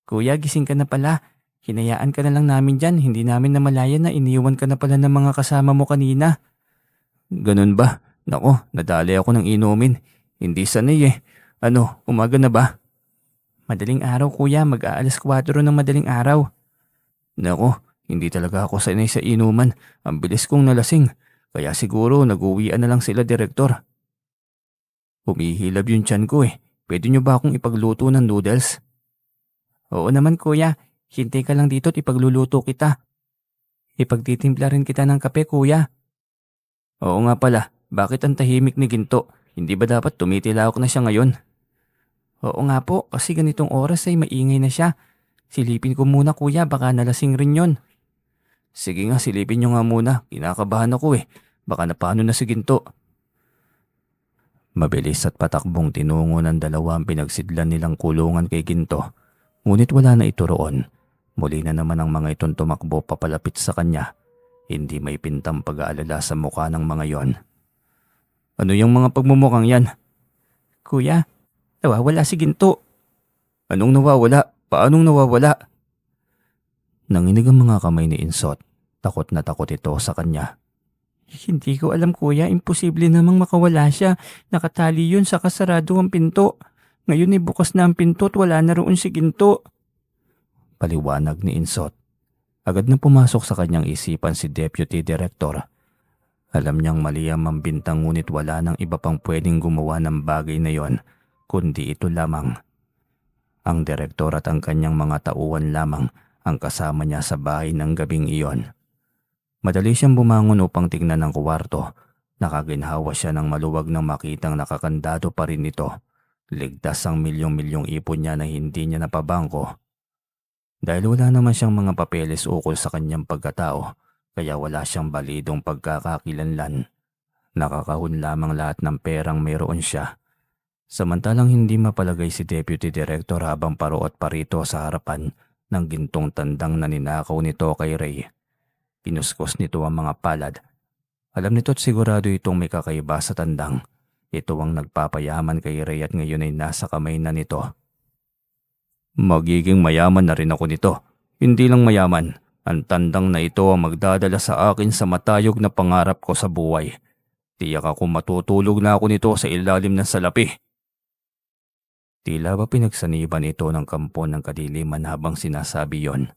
Kuya, gising ka na pala. Hinayaan ka na lang namin dyan. Hindi namin namalayan na iniwan ka na pala ng mga kasama mo kanina. Ganun ba? Nako, nadali ako ng inumin. Hindi sanay eh. Umaga na ba? Madaling araw kuya, mag-aalas 4 ng madaling araw. Nako, hindi talaga ako sanay sa inuman. Ang bilis kong nalasing. Kaya siguro nag-uwian na lang sila, Direktor. Humihilab yung tiyan ko eh. Pwede nyo ba akong ipagluto ng noodles? Oo naman kuya, hintay ka lang dito at ipagluluto kita. Ipagtitimpla rin kita ng kape kuya. Oo nga pala, bakit ang tahimik ni Ginto? Hindi ba dapat tumitilawak na siya ngayon? Oo nga po, kasi ganitong oras ay maingay na siya. Silipin ko muna kuya, baka nalasing rin yon. Sige nga, silipin nyo nga muna. Kinakabahan ako eh. Baka napano na si Ginto. Mabilis at patakbong tinungo ng 2 ang pinagsidlan nilang kulungan kay Ginto. Ngunit wala na ito roon. Muli na naman ang mga itong tumakbo papalapit sa kanya. Hindi may pintang pag-aalala sa mukha ng mga yon. Ano yung mga pagmumukhang yan? Kuya, nawawala si Ginto. Anong nawawala? Paanong nawawala? Nanginig ang mga kamay ni Insot. Takot na takot ito sa kanya. Hindi ko alam kuya, imposible namang makawala siya. Nakatali yun sa kasarado ang pinto. Ngayon ay bukas na ang pinto at wala na roon si Ginto. Paliwanag ni Insot. Agad na pumasok sa kanyang isipan si Deputy Director. Alam niyang mali ang mambintang ngunit wala nang iba pang pwedeng gumawa ng bagay na yon kundi ito lamang. Ang direktor at ang kanyang mga tauhan lamang ang kasama niya sa bahay ng gabing iyon. Madali siyang bumangon upang tignan ang kwarto. Nakaginhawa siya ng maluwag nang makitang nakakandado pa rin ito. Ligtas ang milyong-milyong ipon niya na hindi niya napabangko. Dahil wala naman siyang mga papeles ukol sa kanyang pagkatao, kaya wala siyang balidong pagkakakilanlan. Nakakahon lamang lahat ng perang mayroon siya. Samantalang hindi mapalagay si Deputy Director habang paruot parito sa harapan ng gintong tandang na ninakaw nito kay Ray. Pinuskos nito ang mga palad. Alam nito't sigurado itong may kakaiba sa tandang. Ito ang nagpapayaman kay Ray at ngayon ay nasa kamay na nito. Magiging mayaman na rin ako nito. Hindi lang mayaman, ang tandang na ito ang magdadala sa akin sa matayog na pangarap ko sa buhay. Tiyak ako matutulog na ako nito sa ilalim ng salapi. Tila ba pinagsaniban ito ng kampo ng kadiliman habang sinasabi yon.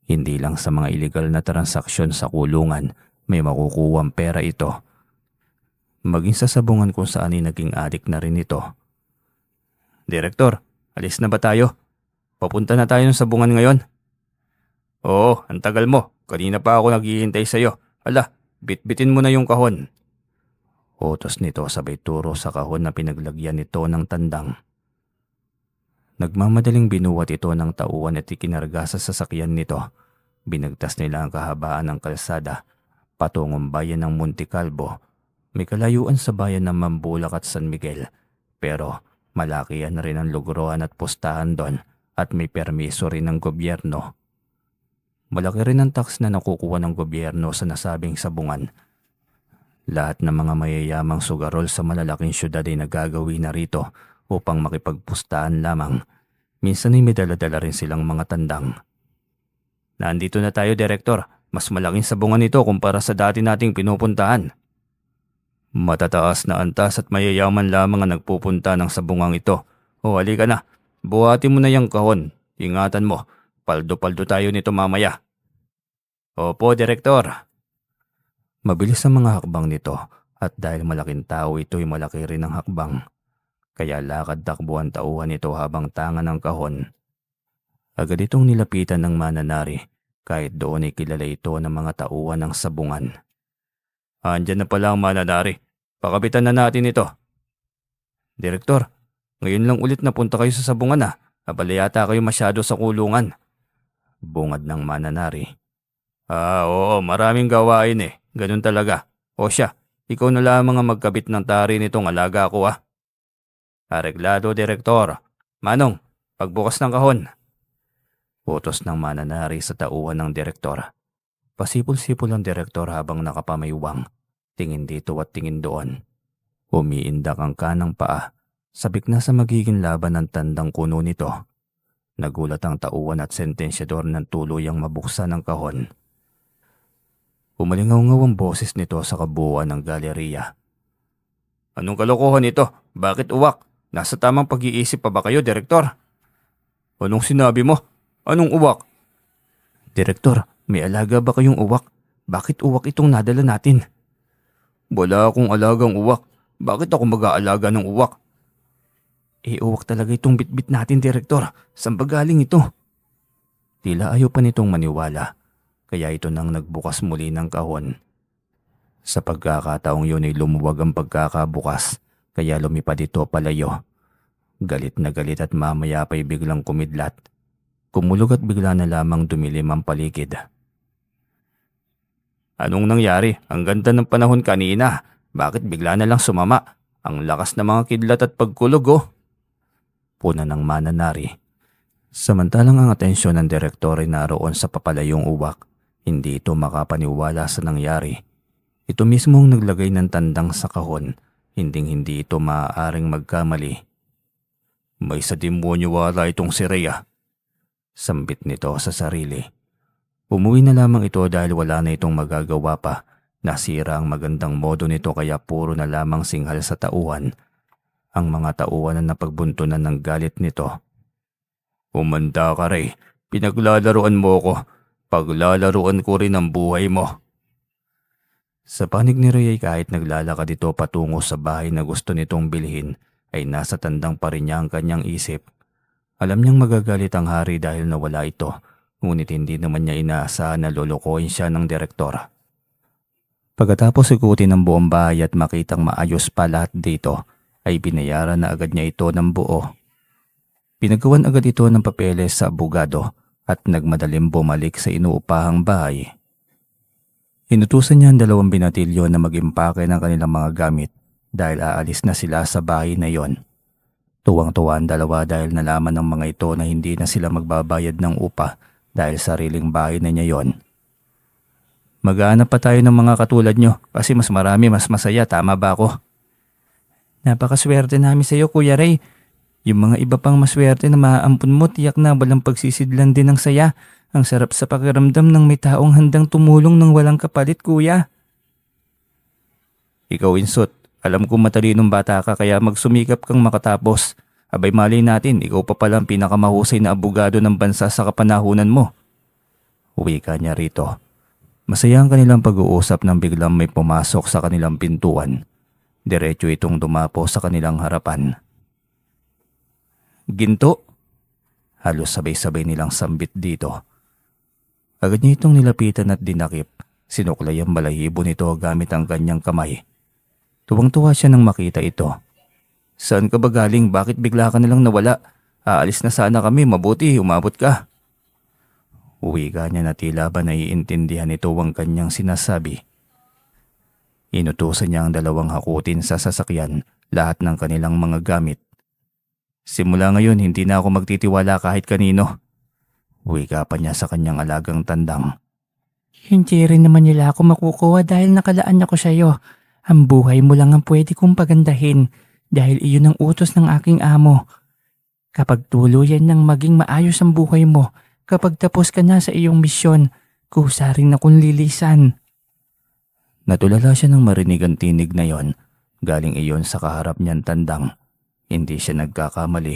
Hindi lang sa mga iligal na transaksyon sa kulungan may makukuwang pera ito. Maging sa sabungan kung saan ay naging adik na rin ito. Direktor, alis na ba tayo? Papunta na tayo ng sabungan ngayon? Oo, ang tagal mo. Kanina pa ako naghihintay sa'yo. Ala, bitbitin mo na yung kahon. Utos nito sabay turo sa kahon na pinaglagyan nito ng tandang. Nagmamadaling binuwat ito ng tauhan at ikinarga sa sasakyan nito. Binagtas nila ang kahabaan ng kalsada patungong bayan ng Monte Calvo. May kalayuan sa bayan ng Mambulak at San Miguel, pero malakihan na rin ang luguruan at pustahan doon at may permiso rin ng gobyerno. Malaki rin ang tax na nakukuha ng gobyerno sa nasabing sabungan. Lahat ng mga mayayamang sugarol sa malalaking syudad ay nagagawi na rito upang makipagpustahan lamang. Minsan ay may dala-dala rin silang mga tandang. Nandito na tayo, Direktor. Mas malaking sabungan ito kumpara sa dati nating pinupuntahan. Matataas na antas at mayayaman lamang ang nagpupunta ng sabungang ito. O halika na, buhatin mo na yung kahon. Ingatan mo, paldo-paldo tayo nito mamaya. Opo, Direktor. Mabilis ang mga hakbang nito at dahil malaking tao ito ay malaki rin ang hakbang. Kaya lakad-takbo ang tauhan nito habang tanga ng kahon. Agad itong nilapitan ng mananari kahit doon ay kilala ito ng mga tauhan ng sabungan. Andyan na pala ang mananari. Pakabitan na natin ito. Direktor, ngayon lang ulit napunta kayo sa sabungan ah. Abala yata kayo masyado sa kulungan. Bungad ng mananari. Oo, maraming gawain eh. Ganun talaga. O siya, ikaw na lamang ang magkabit ng tari nitong alaga ko ah. Areglado, Direktor. Manong, pagbukas ng kahon. Utos ng mananari sa tauhan ng direktor. Pasipol-sipol ang direktor habang nakapamaywang. Tingin dito at tingin doon. Umiindak ang kanang paa. Sabik na sa magiging laban ng tandang kuno nito. Nagulat ang tauhan at sentensyador ng tuluyang mabuksan ang kahon. Umalingaw-ngaw ang boses nito sa kabuuan ng galeriya. Anong kalokohan ito? Bakit uwak? Nasa tamang pag-iisip pa ba kayo, Direktor? Anong sinabi mo? Anong uwak? Direktor, may alaga ba kayong uwak? Bakit uwak itong nadala natin? Wala akong alagang uwak. Bakit ako mag-aalaga ng uwak? Uwak talaga itong bitbit natin, Direktor. Saan ba galing ito? Tila ayaw pa nitong maniwala. Kaya ito nang nagbukas muli ng kahon. Sa pagkakataong yun ay lumuwag ang pagkakabukas. Kaya lumipad ito palayo. Galit na galit at mamaya pa'y biglang kumidlat. Kumulog at bigla na lamang dumilim ang paligid. Anong nangyari? Ang ganda ng panahon kanina. Bakit bigla na lang sumama? Ang lakas ng mga kidlat at pagkulog oh. Puna ng mananari. Samantalang ang atensyon ng direktor ay naroon sa papalayong uwak. Hindi ito makapaniwala sa nangyari. Ito mismo ang naglagay ng tandang sa kahon. Hinding-hindi ito maaaring magkamali. May sa demonyo wala itong si Rhea. Sambit nito sa sarili. Umuwi na lamang ito dahil wala na itong magagawa pa. Nasira ang magandang modo nito kaya puro na lamang singhal sa tauhan. Ang mga tauhan na napagbuntunan ng galit nito. Umanda ka, Ray. Pinaglalaruan mo ko. Paglalaruan ko rin ang buhay mo. Sa panig ni Ray ay kahit naglalakad ito patungo sa bahay na gusto nitong bilhin ay nasa tandang pa rin niya ang kanyang isip. Alam niyang magagalit ang hari dahil nawala ito, ngunit hindi naman niya inaasahan na lolokohin siya ng direktor. Pagkatapos ikutin ang buong bahay at makitang maayos pa lahat dito, ay binayaran na agad niya ito ng buo. Pinagawan agad ito ng papeles sa abogado at nagmadaling bumalik sa inuupahang bahay. Inutusan niya ang 2 binatilyo na mag-impake ng kanilang mga gamit dahil aalis na sila sa bahay na yon. Tuwang-tuwa ang dalawa dahil nalaman ng mga ito na hindi na sila magbabayad ng upa dahil sariling bahay na niya yon. Maghahanap pa tayo ng mga katulad nyo kasi mas marami, mas masaya, tama ba ako? Napakaswerte namin sa iyo, Kuya Ray. Yung mga iba pang maswerte na maaampun mo, tiyak na walang pagsisidlan din ng saya. Ang sarap sa pakiramdam ng may taong handang tumulong ng walang kapalit, Kuya. Ikaw, Insot, alam kong matalinong bata ka kaya magsumikap kang makatapos. Abay malay natin, ikaw pa palang pinakamahusay na abogado ng bansa sa kapanahunan mo. Uwi ka niya rito. Masaya ang kanilang pag-uusap nang biglang may pumasok sa kanilang pintuan. Diretso itong dumapo sa kanilang harapan. Ginto? Halos sabay-sabay nilang sambit dito. Agad niya itong nilapitan at dinakip. Sinuklay ang balahibo nito gamit ang kanyang kamay. Tuwang-tuwa siya nang makita ito. Saan ka ba galing? Bakit bigla ka nalang nawala? Aalis na sana kami, mabuti umabot ka. Uwi ka niya na tila ba naiintindihan ito ang kanyang sinasabi. Inutusan niya ang 2 hakutin sa sasakyan lahat ng kanilang mga gamit. Simula ngayon hindi na ako magtitiwala kahit kanino. Uwi ka pa niya sa kanyang alagang tandang. Hindi rin naman nila ako makukuha dahil nakalaan ako sa iyo. Ang buhay mo lang ang pwede kong pagandahin dahil iyon ang utos ng aking amo. Kapag tuluyan ng maging maayos ang buhay mo, kapag tapos ka na sa iyong misyon, kusa rin akong lilisan. Natulala siya nang marinig ang tinig na yon. Galing iyon sa kaharap niyang tandang. Hindi siya nagkakamali.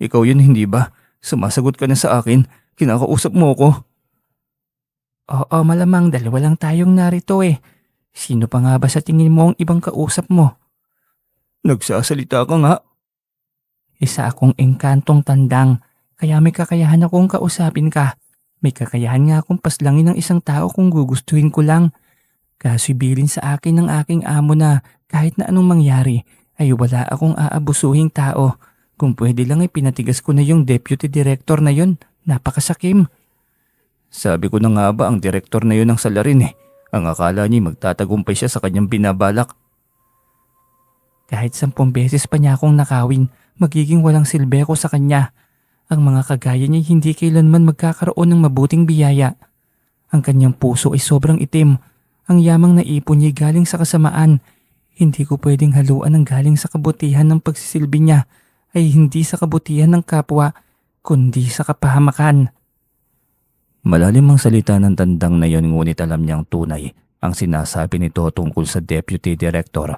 Ikaw yun, hindi ba? Sumasagot ka na sa akin. Kinakausap mo ko. Oo, malamang 2 lang tayong narito eh. Sino pa nga ba sa tingin mo ang ibang kausap mo? Nagsasalita ka nga. Isa akong engkantong tandang. Kaya may kakayahan akong kausapin ka. May kakayahan nga akong paslangin ng isang tao kung gugustuhin ko lang. Kasubilin sa akin ng aking amo na kahit na anong mangyari ay wala akong aabusuhing tao. Kung pwede lang ay pinatigas ko na yung deputy director na yun. Napakasakim. Sabi ko na nga ba ang direktor na yun ang salarin eh. Ang akala niya magtatagumpay siya sa kanyang binabalak. Kahit 10 beses pa niya akong nakawin, magiging walang silbi ko sa kanya. Ang mga kagaya niya hindi kailanman magkakaroon ng mabuting biyaya. Ang kanyang puso ay sobrang itim. Ang yamang naipon niya galing sa kasamaan. Hindi ko pwedeng haluan ang galing sa kabutihan ng pagsisilbi niya ay hindi sa kabutihan ng kapwa, kundi sa kapahamakan. Malalim ang salita ng tandang na yon ngunit alam niyang tunay ang sinasabi nito tungkol sa deputy director.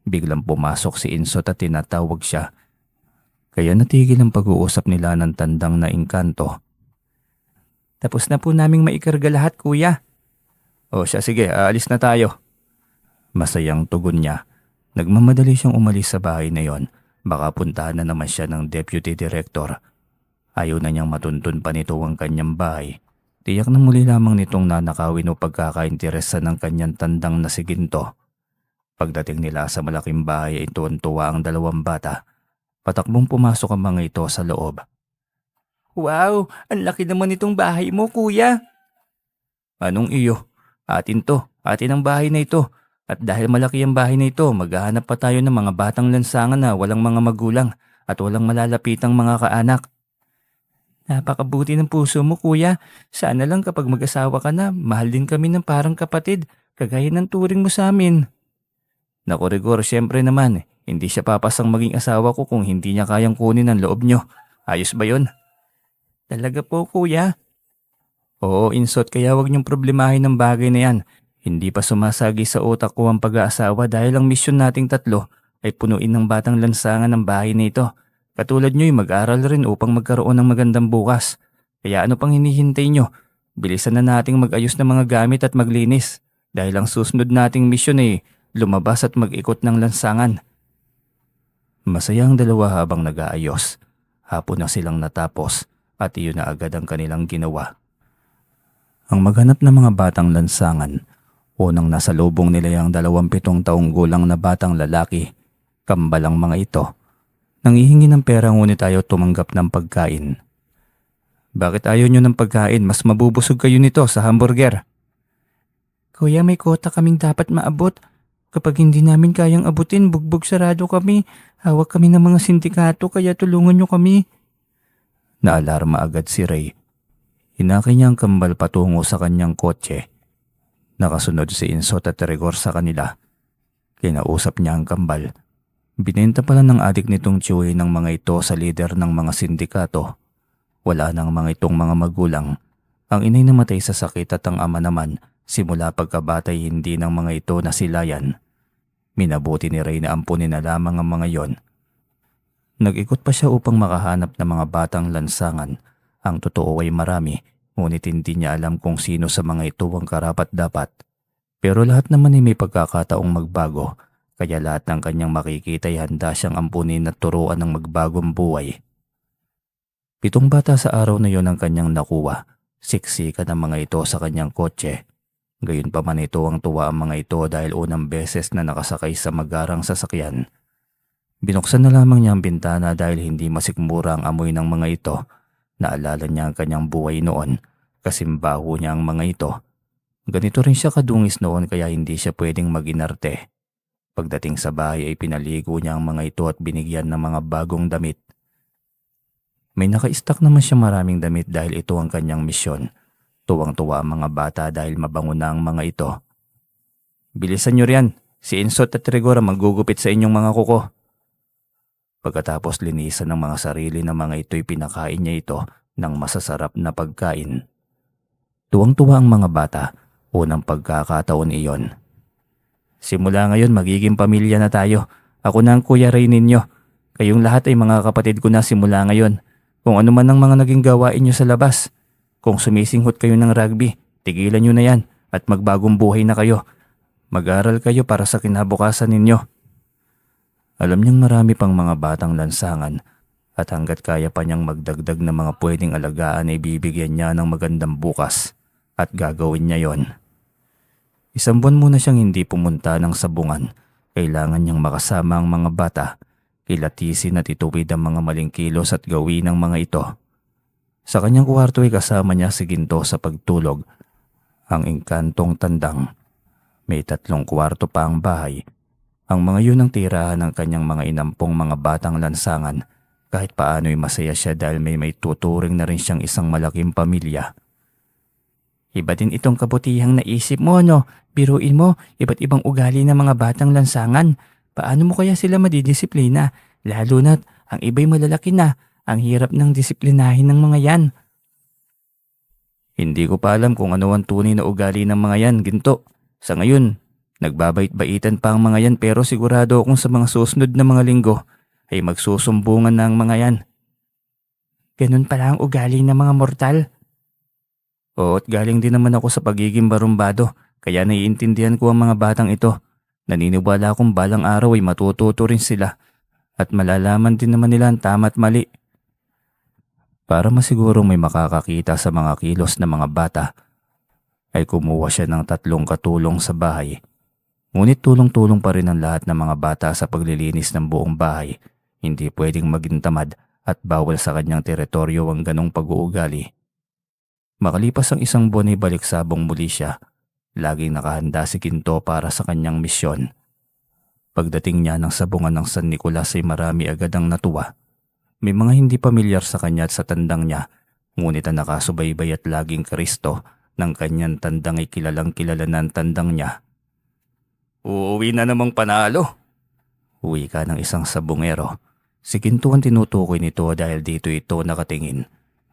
Biglang pumasok si Insot at tinatawag siya. Kaya natigil ang pag-uusap nila ng tandang na engkanto. Tapos na po naming maikarga lahat, Kuya. O siya, sige, aalis na tayo. Masayang tugon niya. Nagmamadali siyang umalis sa bahay na yon. Baka puntahan na naman siya ng deputy director. Ayaw na niyang matuntun pa nito ang kanyang bahay. Tiyak na muli lamang nitong nanakawin o pagkakainteresa ng kanyang tandang na si Ginto. Pagdating nila sa malaking bahay ay tuwan-tuwa ang 2 bata. Patakbong pumasok ang mga ito sa loob. Wow, ang laki naman itong bahay mo, Kuya. Anong iyo? Atin to, atin ang bahay na ito. At dahil malaki ang bahay na ito, maghahanap pa tayo ng mga batang lansangan na walang mga magulang at walang malalapitang mga kaanak. Napakabuti ng puso mo, Kuya. Sana lang kapag mag-asawa ka na, mahal din kami ng parang kapatid, kagaya ng turing mo sa amin. Naku Rigor, syempre naman. Hindi siya papasang maging asawa ko kung hindi niya kayang kunin ang loob niyo. Ayos ba yon? Talaga po, Kuya. Oo, Insot, kaya wag niyong problemahin ng bagay na yan. Hindi pa sumasagi sa utak ko ang pag-aasawa dahil ang misyon nating 3 ay punuin ng batang lansangan ng bahay na ito. Katulad niyo'y mag-aral rin upang magkaroon ng magandang bukas. Kaya ano pang hinihintay niyo? Bilisan na nating mag-ayos ng mga gamit at maglinis. dahil ang susunod nating misyon ay lumabas at mag-ikot ng lansangan. Masaya ang dalawa habang nag-aayos. Hapon na silang natapos at iyon na agad ang kanilang ginawa. Ang maghanap ng mga batang lansangan, unang nasa lubong nila yung 27 taong gulang na batang lalaki. Kambal ang mga ito. Nanghihingi ng pera ngunit ayaw tumanggap ng pagkain. Bakit ayaw nyo ng pagkain? Mas mabubusog kayo nito sa hamburger. Kuya, may kota kaming dapat maabot. Kapag hindi namin kayang abutin, bugbog sarado kami. Hawak kami ng mga sindikato kaya tulungan nyo kami. Naalarma agad si Ray. Hinaki niya ang kambal patungo sa kanyang kotse. Nakasunod si Insot at Rigor sa kanila. Kinausap niya ang kambal. Binenta pala ng adik nitong Chewy ng mga ito sa lider ng mga sindikato. Wala nang mga itong mga magulang. Ang inay namatay sa sakit at ang ama naman simula pagkabatay hindi ng mga ito nasilayan. Minabuti ni Ray na ampunin na lamang ang mga yon. Nag-ikot pa siya upang makahanap ng mga batang lansangan. Ang totoo ay marami, ngunit hindi niya alam kung sino sa mga ito ang karapat-dapat. Pero lahat naman ay may pagkakataong magbago, kaya lahat ng kanyang makikita ay handa siyang ampunin at turuan ng magbagong buhay. 7 bata sa araw na yon ang kanyang nakuha. Siksikan ang mga ito sa kanyang kotse. Gayunpaman ito ang tuwa ang mga ito dahil unang beses na nakasakay sa magarang sasakyan. Binuksan na lamang niya ang bintana dahil hindi masikmura ang amoy ng mga ito. Naalala niya ang kanyang buhay noon, kasimbaho niya ang mga ito. Ganito rin siya kadungis noon kaya hindi siya pwedeng mag-inarte. Pagdating sa bahay ay pinaligo niya ang mga ito at binigyan ng mga bagong damit. May naka-stock naman siya maraming damit dahil ito ang kanyang misyon. Tuwang-tuwa ang mga bata dahil mabango na ang mga ito. Bilisan niyo riyan, si Insot at Rigor ang maggugupit sa inyong mga kuko. Pagkatapos linisan ng mga sarili ng mga ito'y pinakain niya ito ng masasarap na pagkain. Tuwang-tuwa ang mga bata, unang pagkakataon iyon. Simula ngayon magiging pamilya na tayo. Ako na ang Kuya Ray ninyo. Kayong lahat ay mga kapatid ko na simula ngayon. Kung ano man ang mga naging gawain niyo sa labas. Kung sumisinghot kayo ng rugby, tigilan niyo na yan at magbagong buhay na kayo. Mag-aral kayo para sa kinabukasan ninyo. Alam niyang marami pang mga batang lansangan at hanggat kaya pa niyang magdagdag ng mga pwedeng alagaan ay bibigyan niya ng magandang bukas at gagawin niya yon. 1 buwan muna siyang hindi pumunta ng sabungan. Kailangan niyang makasama ang mga bata, kilatisin at ituwid ang mga maling kilos at gawin ng mga ito. Sa kanyang kwarto ay kasama niya si Ginto sa pagtulog, ang engkantong tandang. May 3 kwarto pa ang bahay. Ang mga yun ang tirahan ng kanyang mga inampong mga batang lansangan. Kahit paano'y masaya siya dahil may tuturing na rin siyang isang malaking pamilya. Iba din itong kabutihang naisip mo, no? Biruin mo, iba't ibang ugali ng mga batang lansangan. Paano mo kaya sila madidisiplina? Lalo na't ang iba'y malalaki na. Ang hirap ng disiplinahin ng mga yan. Hindi ko pa alam kung ano ang tunay na ugali ng mga yan, Ginto. Sa ngayon, nagbabait-baitan pa ang mga yan pero sigurado akong sa mga susunod na mga linggo ay magsusumbungan na ang mga yan. Ganun pala ang ugali ng mga mortal? Oo, at galing din naman ako sa pagiging barumbado kaya naiintindihan ko ang mga batang ito. Naniniwala akong balang araw ay matututo rin sila at malalaman din naman nila ang tama at mali. Para masigurong may makakakita sa mga kilos ng mga bata, ay kumuha siya ng 3 katulong sa bahay. Ngunit tulong-tulong pa rin ang lahat ng mga bata sa paglilinis ng buong bahay. Hindi pwedeng maging tamad at bawal sa kanyang teritoryo ang ganong pag-uugali. Makalipas ang 1 buwan ay baliksabong muli siya. Laging nakahanda si Ginto para sa kanyang misyon. Pagdating niya ng sabungan ng San Nicolas ay marami agad ang natuwa. May mga hindi pamilyar sa kanya at sa tandang niya, ngunit ang nakasubaybay at laging Kristo ng kanyang tandang ay kilalang kilala ng tandang niya. Uuwi na namang panalo. Uwi ka ng isang sabungero. Si Ginto ang tinutukoy nito dahil dito ito nakatingin.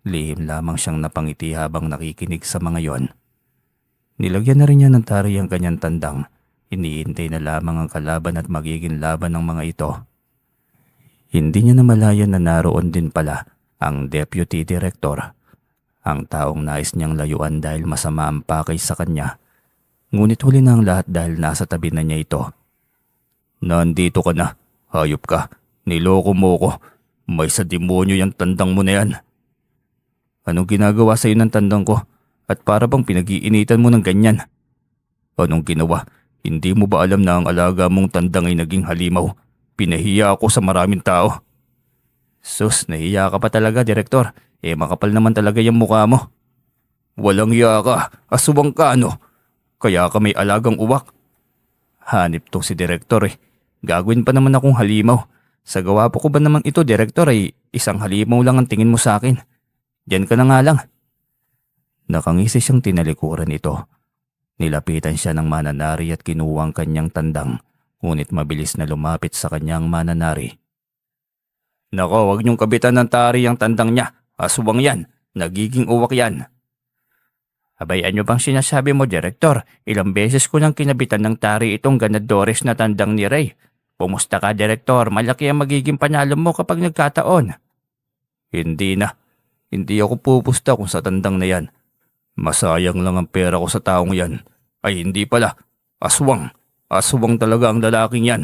Lihim lamang siyang napangiti habang nakikinig sa mga yon. Nilagyan na rin niya ng tari ang kanyang tandang. Iniintay na lamang ang kalaban at magiging laban ng mga ito. Hindi niya namalayan na naroon din pala ang Deputy Director, ang taong nais niyang layuan dahil masama ang pakay sa kanya. Ngunit huli na ang lahat dahil nasa tabi na niya ito. Nandito ka na, hayop ka, niloko mo ko. May sa demonyo yung tandang mo na yan. Anong ginagawa sa'yo ng tandang ko? At para bang pinag-iinitan mo ng ganyan? Anong ginawa? Hindi mo ba alam na ang alaga mong tandang ay naging halimaw? Pinahiya ako sa maraming tao. Sus, nahiya ka pa talaga, Direktor. Makapal naman talaga yung mukha mo. Walang hiya ka, aswang ka ano? Kaya ka may alagang uwak. Hanip tong si Direktor Gagawin pa naman akong halimaw. Sa gawa po ko ba naman ito, Direktor, ay isang halimaw lang ang tingin mo sa akin. Diyan ka na nga lang. Nakangisi siyang tinalikuran ito. Nilapitan siya ng mananari at kinuha ang kanyang tandang, ngunit mabilis na lumapit sa kanyang mananari. Nako, wag niyong kabitan ng tari ang tandang niya. Aswang yan. Nagiging uwak yan. Abay, ano bang sinasabi mo, Direktor? Ilang beses ko nang kinabitan ng tari itong ganadores na tandang ni Ray. Pumusta ka, Direktor? Malaki ang magiging panalo mo kapag nagkataon. Hindi na. Hindi ako pupusta kung sa tandang na yan. Masayang lang ang pera ko sa taong yan. Ay hindi pala. Aswang. Aswang talaga ang lalaking yan.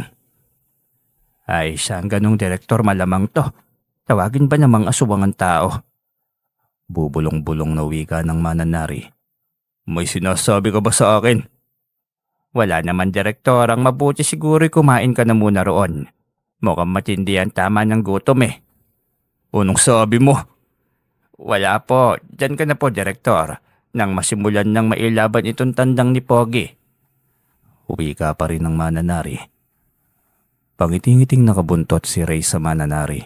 Ay, saan ganong Direktor malamang to? Tawagin ba namang aswang ang tao? Bubulong-bulong na wika ng mananari. May sinasabi ka ba sa akin? Wala naman, Direktor. Ang mabuti siguro kumain ka na muna roon. Mukhang matindi ang tama ng gutom Anong sabi mo? Wala po. Diyan ka na po, Direktor. Nang masimulan nang mailaban itong tandang ni Pogi. Wika pa rin ng mananari. Pangiting-iting nakabuntot si Ray sa mananari.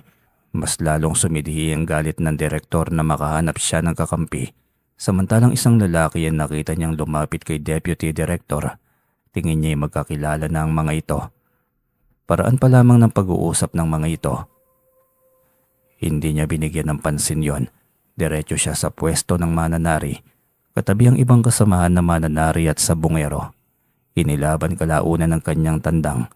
Mas lalong sumidhi ang galit ng Direktor na makahanap siya ng kakampi. Samantalang isang lalaki ang nakita niyang lumapit kay Deputy Director. Tingin niya magkakilala na ang mga ito. Paraan pa lamang ng pag-uusap ng mga ito. Hindi niya binigyan ng pansin yon. Diretso siya sa pwesto ng mananari. Katabi ang ibang kasamahan na mananari at sabungero. Inilaban kalaunan ng kanyang tandang.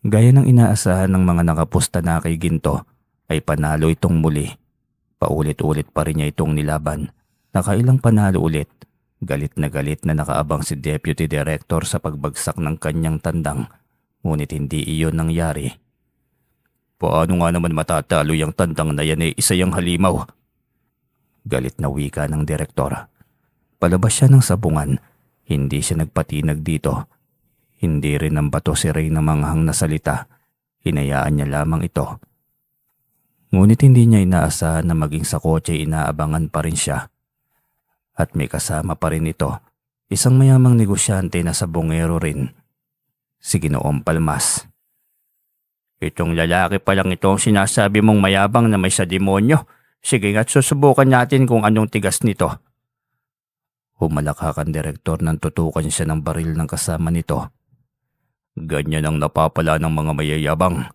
Gaya ng inaasahan ng mga nakapusta na kay Ginto, ay panalo itong muli. Paulit-ulit pa rin niya itong nilaban. Nakailang panalo ulit. Galit na nakaabang si Deputy Director sa pagbagsak ng kanyang tandang. Ngunit hindi iyon nangyari. Paano nga naman matatalo yung tandang na yan isa yung halimaw? Galit na wika ng Direktor. Palabas siya ng sabungan. Hindi siya nagpatinag dito. Hindi rin ang bato si Ray na manghang na salita. Hinayaan niya lamang ito. Ngunit hindi niya inaasahan na maging sa kotse inaabangan pa rin siya. At may kasama pa rin ito, isang mayamang negosyante na sabongero rin, si Ginoong Palmas. Itong lalaki pa lang ito ang sinasabi mong mayabang na may sa demonyo. Sige nga't susubukan natin kung anong tigas nito. Humalakak ang Direktor nang tutukan siya ng baril ng kasama nito. Ganyan ang napapala ng mga mayayabang.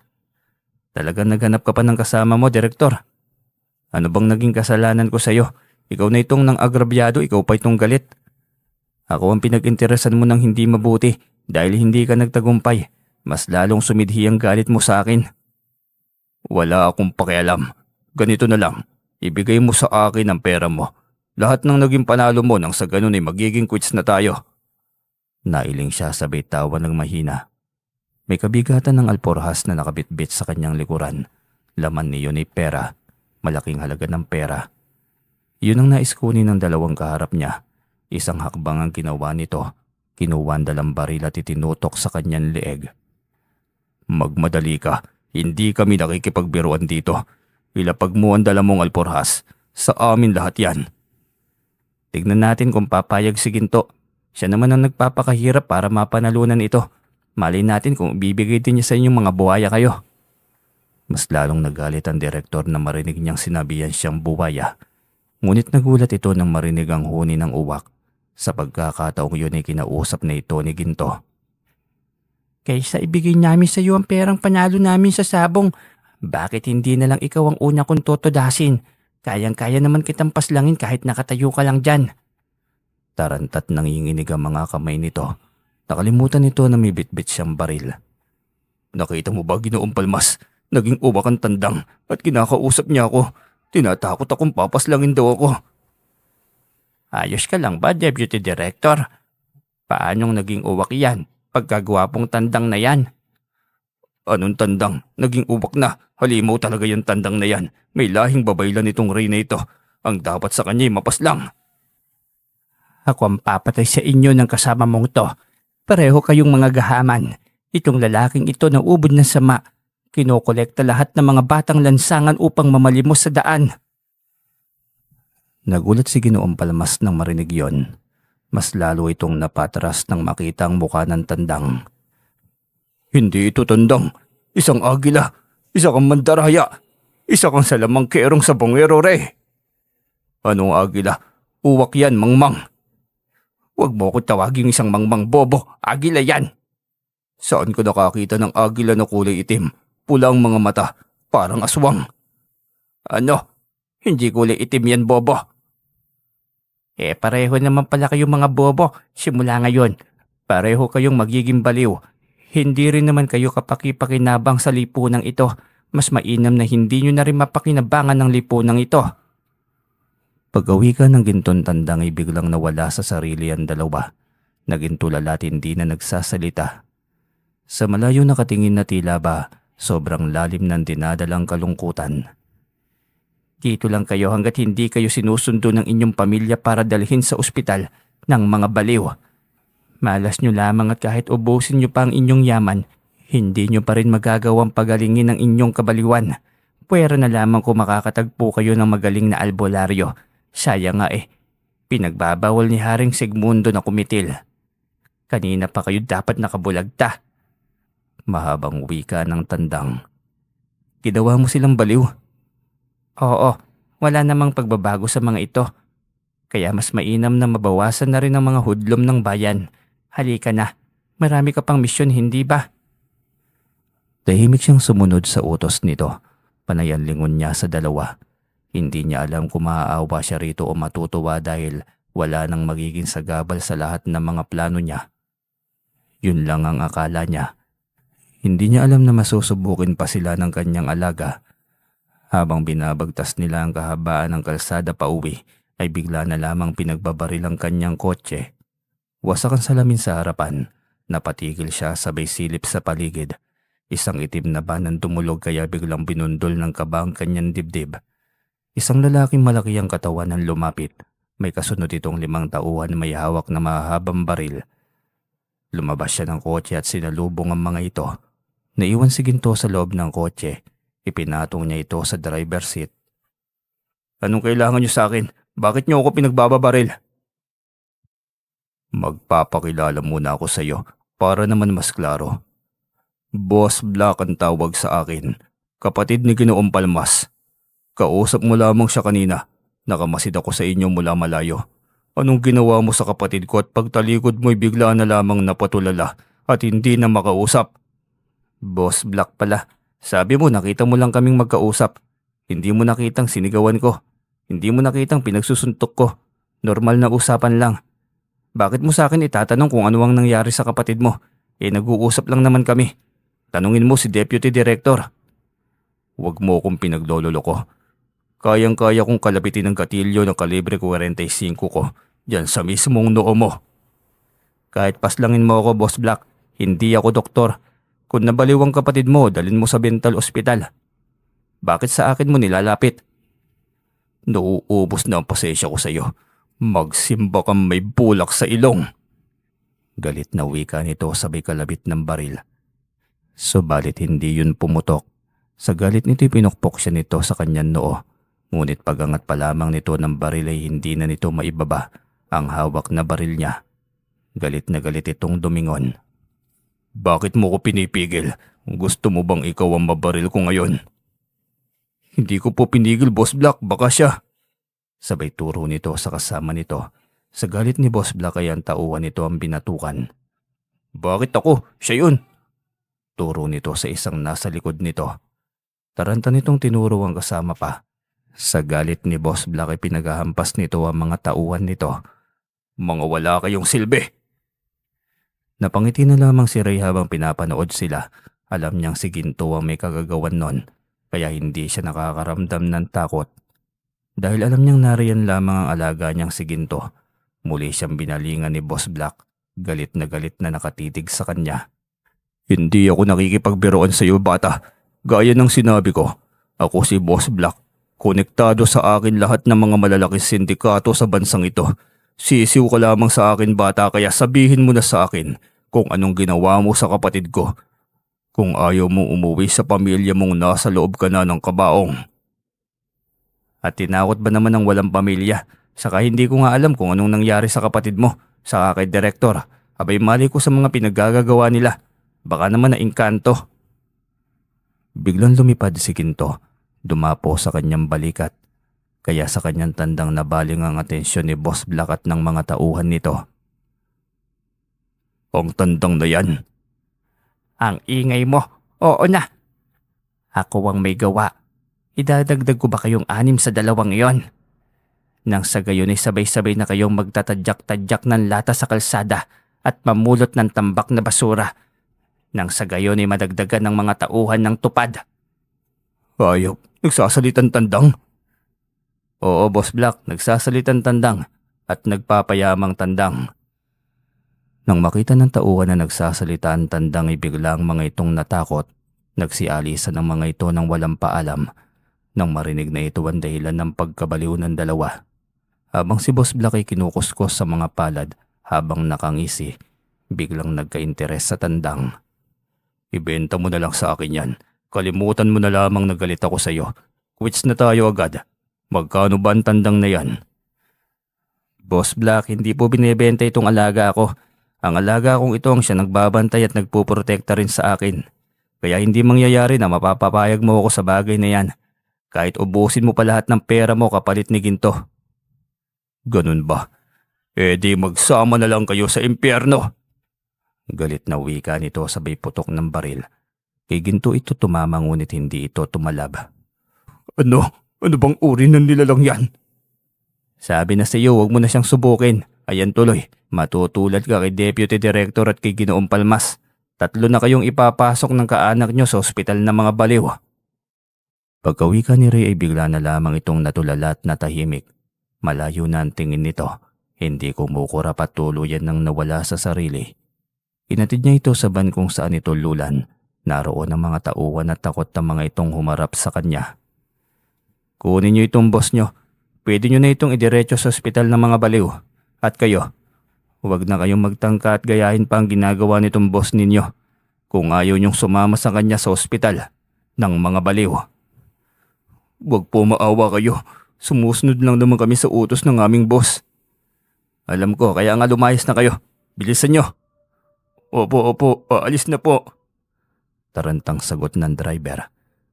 Talagang naghanap ka pa ng kasama mo, Direktor. Ano bang naging kasalanan ko sa'yo? Ikaw na itong nang agrabyado, ikaw pa itong galit. Ako ang pinag-interesan mo ng hindi mabuti dahil hindi ka nagtagumpay. Mas lalong sumidhi ang galit mo sa akin. Wala akong pakialam. Ganito na lang, ibigay mo sa akin ang pera mo. Lahat ng naging panalo mo nang sa ganun ay magiging quits na tayo. Nailing siya sabay tawa ng mahina. May kabigatan ng alporhas na nakabitbit sa kanyang likuran. Laman niyon ay pera, malaking halaga ng pera. Yun ang nais kunin ng dalawang kaharap niya. Isang hakbang ang ginawa nito. Kinuha ang dalang baril at itinutok sa kanyang leeg. Magmadali ka. Hindi kami nakikipagbiruan dito. Ilapag mo ang dala mong alporhas. Sa amin lahat yan. Tignan natin kung papayag si Ginto. Siya naman ang nagpapakahirap para mapanalunan ito. Malay natin kung bibigay din niya sa inyong mga buhaya kayo. Mas lalong nagalit ang Direktor na marinig niyang sinabihan siyang buhaya. Ngunit nagulat ito nang marinig ang huni ng uwak. Sa pagkakataong yun ay kinausap na ito ni Ginto. Kaysa ibigay namin sa iyo ang perang panalo namin sa sabong, bakit hindi na lang ikaw ang una kong totodasin? Kayang-kaya naman kitang paslangin kahit nakatayo ka lang dyan. Tarantat nanginginig ang mga kamay nito. Nakalimutan nito na may bitbit siyang baril. Nakita mo ba, Ginoong Palmas? Naging uwak ang tandang at kinakausap niya ako. Tinatakot akong papaslangin daw ako. Ayos ka lang ba, Deputy Director? Paanong naging uwak yan? Pagkagwapong tandang na yan. Anong tandang? Naging uwak na. Halimaw talaga yung tandang na yan. May lahing babaylan itong Reyna ito. Ang dapat sa kanya'y mapaslang. Ako ang papatay sa inyo ng kasama mong to. Pareho kayong mga gahaman. Itong lalaking ito na ubod ng sama. Kinokolekta lahat ng mga batang lansangan upang mamalimos sa daan. Nagulat si Ginoong Palmas nang marinig yon. Mas lalo itong napatras nang makita ang mukha ng tandang. Hindi ito tandang. Isang agila. Isa kang mandaraya. Isa kang salamangkerong sa bongero, re. Anong agila? Uwak yan, mangmang. Huwag mo ko tawaging isang mangmang bobo. Agila yan. Saan ko nakakita ng agila na kulay itim? Pula ang mga mata. Parang aswang. Ano? Hindi kulay itim yan, bobo. Pareho naman pala kayong mga bobo. Simula ngayon, pareho kayong magiging baliw. Hindi rin naman kayo kapaki-pakinabang sa lipunang ito. Mas mainam na hindi nyo na rin mapakinabangan ng lipunang ito. Pag-uwi ka ng ginton tandang ay biglang nawala sa sarili ang dalawa. Naging tulala at hindi na nagsasalita. Sa malayo nakatingin na tila ba, sobrang lalim ng dinadalang kalungkutan. Dito lang kayo hanggat hindi kayo sinusundo ng inyong pamilya para dalhin sa ospital ng mga baliw. Malas nyo lamang at kahit ubusin nyo pa ang inyong yaman, hindi nyo pa rin magagawang pagalingin ang inyong kabaliwan. Pwera na lamang kung makakatagpo kayo ng magaling na albularyo. Sayang nga pinagbabawal ni Haring Sigmundo na kumitil. Kanina pa kayo dapat nakabulagta. Mahabang wika ng tandang. Ginawa mo silang baliw? Oo, wala namang pagbabago sa mga ito. Kaya mas mainam na mabawasan na rin ang mga hudlom ng bayan. Halika na, marami ka pang misyon, hindi ba? Tahimik siyang sumunod sa utos nito. Panayan lingon niya sa dalawa. Hindi niya alam kung maaawa siya rito o matutuwa dahil wala nang magiging sagabal sa lahat ng mga plano niya. Yun lang ang akala niya. Hindi niya alam na masusubukin pa sila ng kanyang alaga. Habang binabagtas nila ang kahabaan ng kalsada pauwi, ay bigla na lamang pinagbabaril ang kanyang kotse. Wasak ang salamin sa harapan. Napatigil siya sabay silip sa paligid. Isang itim na banang dumulog kaya biglang binundol ng kaba ang kanyang dibdib. Isang lalaking malaki ang katawan ang lumapit. May kasunod itong 5 tauhan na may hawak na mahabang baril. Lumabas siya ng kotse at sinalubong ang mga ito. Naiwan si Ginto sa loob ng kotse. Ipinatong niya ito sa driver's seat. Anong kailangan niyo sa akin? Bakit niyo ako pinagbababaril? Magpapakilala muna ako sa iyo para naman mas klaro. Boss Black ang tawag sa akin. Kapatid ni Ginoong Palmas. Kausap mo lamang siya kanina. Nakamasid ako sa inyo mula malayo. Anong ginawa mo sa kapatid ko at pagtalikod mo'y bigla na lamang napatulala at hindi na makausap? Boss Black pala. Sabi mo nakita mo lang kaming magkausap. Hindi mo nakitang sinigawan ko. Hindi mo nakitang pinagsusuntok ko. Normal na usapan lang. Bakit mo sa akin itatanong kung ano ang nangyari sa kapatid mo? Nag-uusap lang naman kami. Tanungin mo si Deputy Director. Huwag mo akong pinaglololoko. Kayang-kaya kong kalabitin ng gatilyo ng kalibre 45 ko dyan sa mismong noo mo. Kahit paslangin mo ako, Boss Black, hindi ako doktor. Kung nabaliw ang kapatid mo, dalhin mo sa mental ospital. Bakit sa akin mo nilalapit? Nauubos na ang pasensya ko sa iyo. Magsimba kang may bulak sa ilong. Galit na wika nito sabay kalabit ng baril. Subalit hindi yun pumutok. Sa galit nito pinukpok siya nito sa kanyang noo. Ngunit pagangat pa lamang nito ng baril ay hindi na nito maibaba ang hawak na baril niya. Galit na galit itong dumingon. Bakit mo ko pinipigil? Gusto mo bang ikaw ang mabaril ko ngayon? Hindi ko po pinigil, Boss Black, baka siya. Sabay turo nito sa kasama nito. Sa galit ni Boss Black ay ang tauhan nito ang binatukan. Bakit ako? Siya yun. Turo nito sa isang nasa likod nito. Taranta nitong tinuro ang kasama pa. Sa galit ni Boss Black ay pinaghahampas nito ang mga tauhan nito. Mga wala kayong silbi. Napangiti na lamang si Ray habang pinapanood sila. Alam niyang si Ginto ang may kagagawan nun. Kaya hindi siya nakakaramdam ng takot. Dahil alam niyang nariyan lamang ang alaga niyang si Ginto. Muli siyang binalingan ni Boss Black. Galit na nakatitig sa kanya. Hindi ako nakikipagbiroan sa iyo, bata. Gaya ng sinabi ko, ako si Boss Black. Konektado sa akin lahat ng mga malalaking sindikato sa bansang ito. Sisiw ka lamang sa akin, bata, kaya sabihin mo na sa akin kung anong ginawa mo sa kapatid ko. Kung ayaw mo umuwi sa pamilya mong nasa loob ka na ng kabaong. At tinakot ba naman ang walang pamilya? Saka hindi ko nga alam kung anong nangyari sa kapatid mo. Saka kay Direktor, abay mali ko sa mga pinaggagawa nila. Baka naman naingkanto. Biglang lumipad si Ginto. Dumapo sa kanyang balikat. Kaya sa kanyang tandang nabaling ang atensyon ni Boss Black at ng mga tauhan nito. Ang tandang na yan. Ang ingay mo. Oo na. Ako ang may gawa. Idadagdag ko ba kayong 6 sa 2 iyon? Nang sa gayon ay sabay-sabay na kayong magtatadyak-tadyak ng lata sa kalsada at mamulot ng tambak na basura. Nang sa gayon ay madagdagan ng mga tauhan ng tupad. Ayop, nagsasalitan tandang. Oo, Boss Black, nagsasalitan tandang at nagpapayamang tandang. Nang makita ng tauhan na nagsasalita ang tandang ay biglang mga itong natakot. Nagsialisan ng mga ito ng walang paalam. Nang marinig na ito ang dahilan ng pagkabaliw ng dalawa. Habang si Boss Black ay kinukuskos sa mga palad habang nakangisi, biglang nagka-interes sa tandang. Ibenta mo na lang sa akin yan. Kalimutan mo na lamang na galit ako sa iyo. Quits na tayo agad. Magkano ba ang tandang na yan? Boss Black, hindi po binibenta itong alaga ko. Ang alaga kong ito ang siya nagbabantay at nagpuprotekta rin sa akin. Kaya hindi mangyayari na mapapapayag mo ako sa bagay na yan. Kahit ubusin mo pa lahat ng pera mo kapalit ni Ginto. Ganun ba? Eh di magsama na lang kayo sa impyerno. Galit na wika nito sabay putok ng baril. Kay Ginto ito tumama ngunit hindi ito tumalab. Ano? Ano bang uri ng nilalang yan? Sabi na sa iyo, huwag mo na siyang subukin. Ayan tuloy, matutulad ka kay Deputy Director at kay Ginoong Palmas. 3 na kayong ipapasok ng kaanak nyo sa ospital ng mga baliw. Pagkawika ni Ray ay bigla na lamang itong natulala at natahimik. Malayo na ang tingin nito. Hindi kumukurap at tuluyan nang nawala sa sarili. Inatid niya ito sa van kung saan ito lulan. Naroon ang mga tauhan at takot ang mga itong humarap sa kanya. Kunin niyo itong boss nyo. Pwede niyo na itong idiretso sa ospital ng mga baliw. At kayo, huwag na kayong magtangka at gayahin pa ang ginagawa nitong boss ninyo. Kung ayaw niyong sumama sa kanya sa ospital ng mga baliw. Huwag po maawa kayo. Sumusunod lang naman kami sa utos ng aming boss. Alam ko, kaya nga lumayas na kayo. Bilisan nyo. Opo, aalis na po. Tarantang sagot ng driver.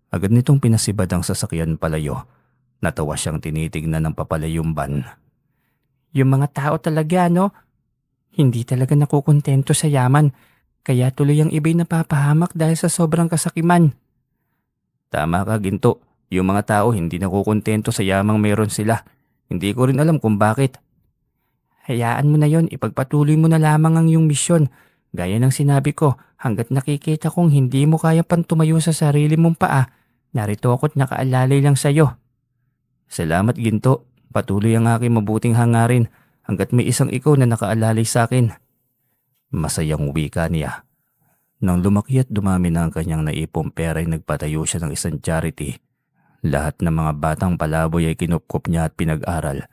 Agad nitong pinasibad ang sasakyan palayo. Natawa siyang tinitignan ng papalayong van. Yung mga tao talaga, no? Hindi talaga nakukontento sa yaman. Kaya tuloy ang iba'y napapahamak dahil sa sobrang kasakiman. Tama ka, Ginto. Yung mga tao hindi nakukontento sa yamang meron sila. Hindi ko rin alam kung bakit. Hayaan mo na yon, ipagpatuloy mo na lamang ang iyong misyon. Gaya ng sinabi ko, hanggat nakikita kong hindi mo kaya pang tumayo sa sarili mong paa, narito ako't nakaalalay lang sa'yo. Salamat, Ginto. Patuloy ang aking mabuting hangarin hanggat may isang ikaw na nakaalalay sa akin. Masayang wika niya. Nang lumaki at dumami na ang kanyang naipong pera ay nagpatayo siya ng isang charity. Lahat ng mga batang palaboy ay kinupkup niya at pinag-aral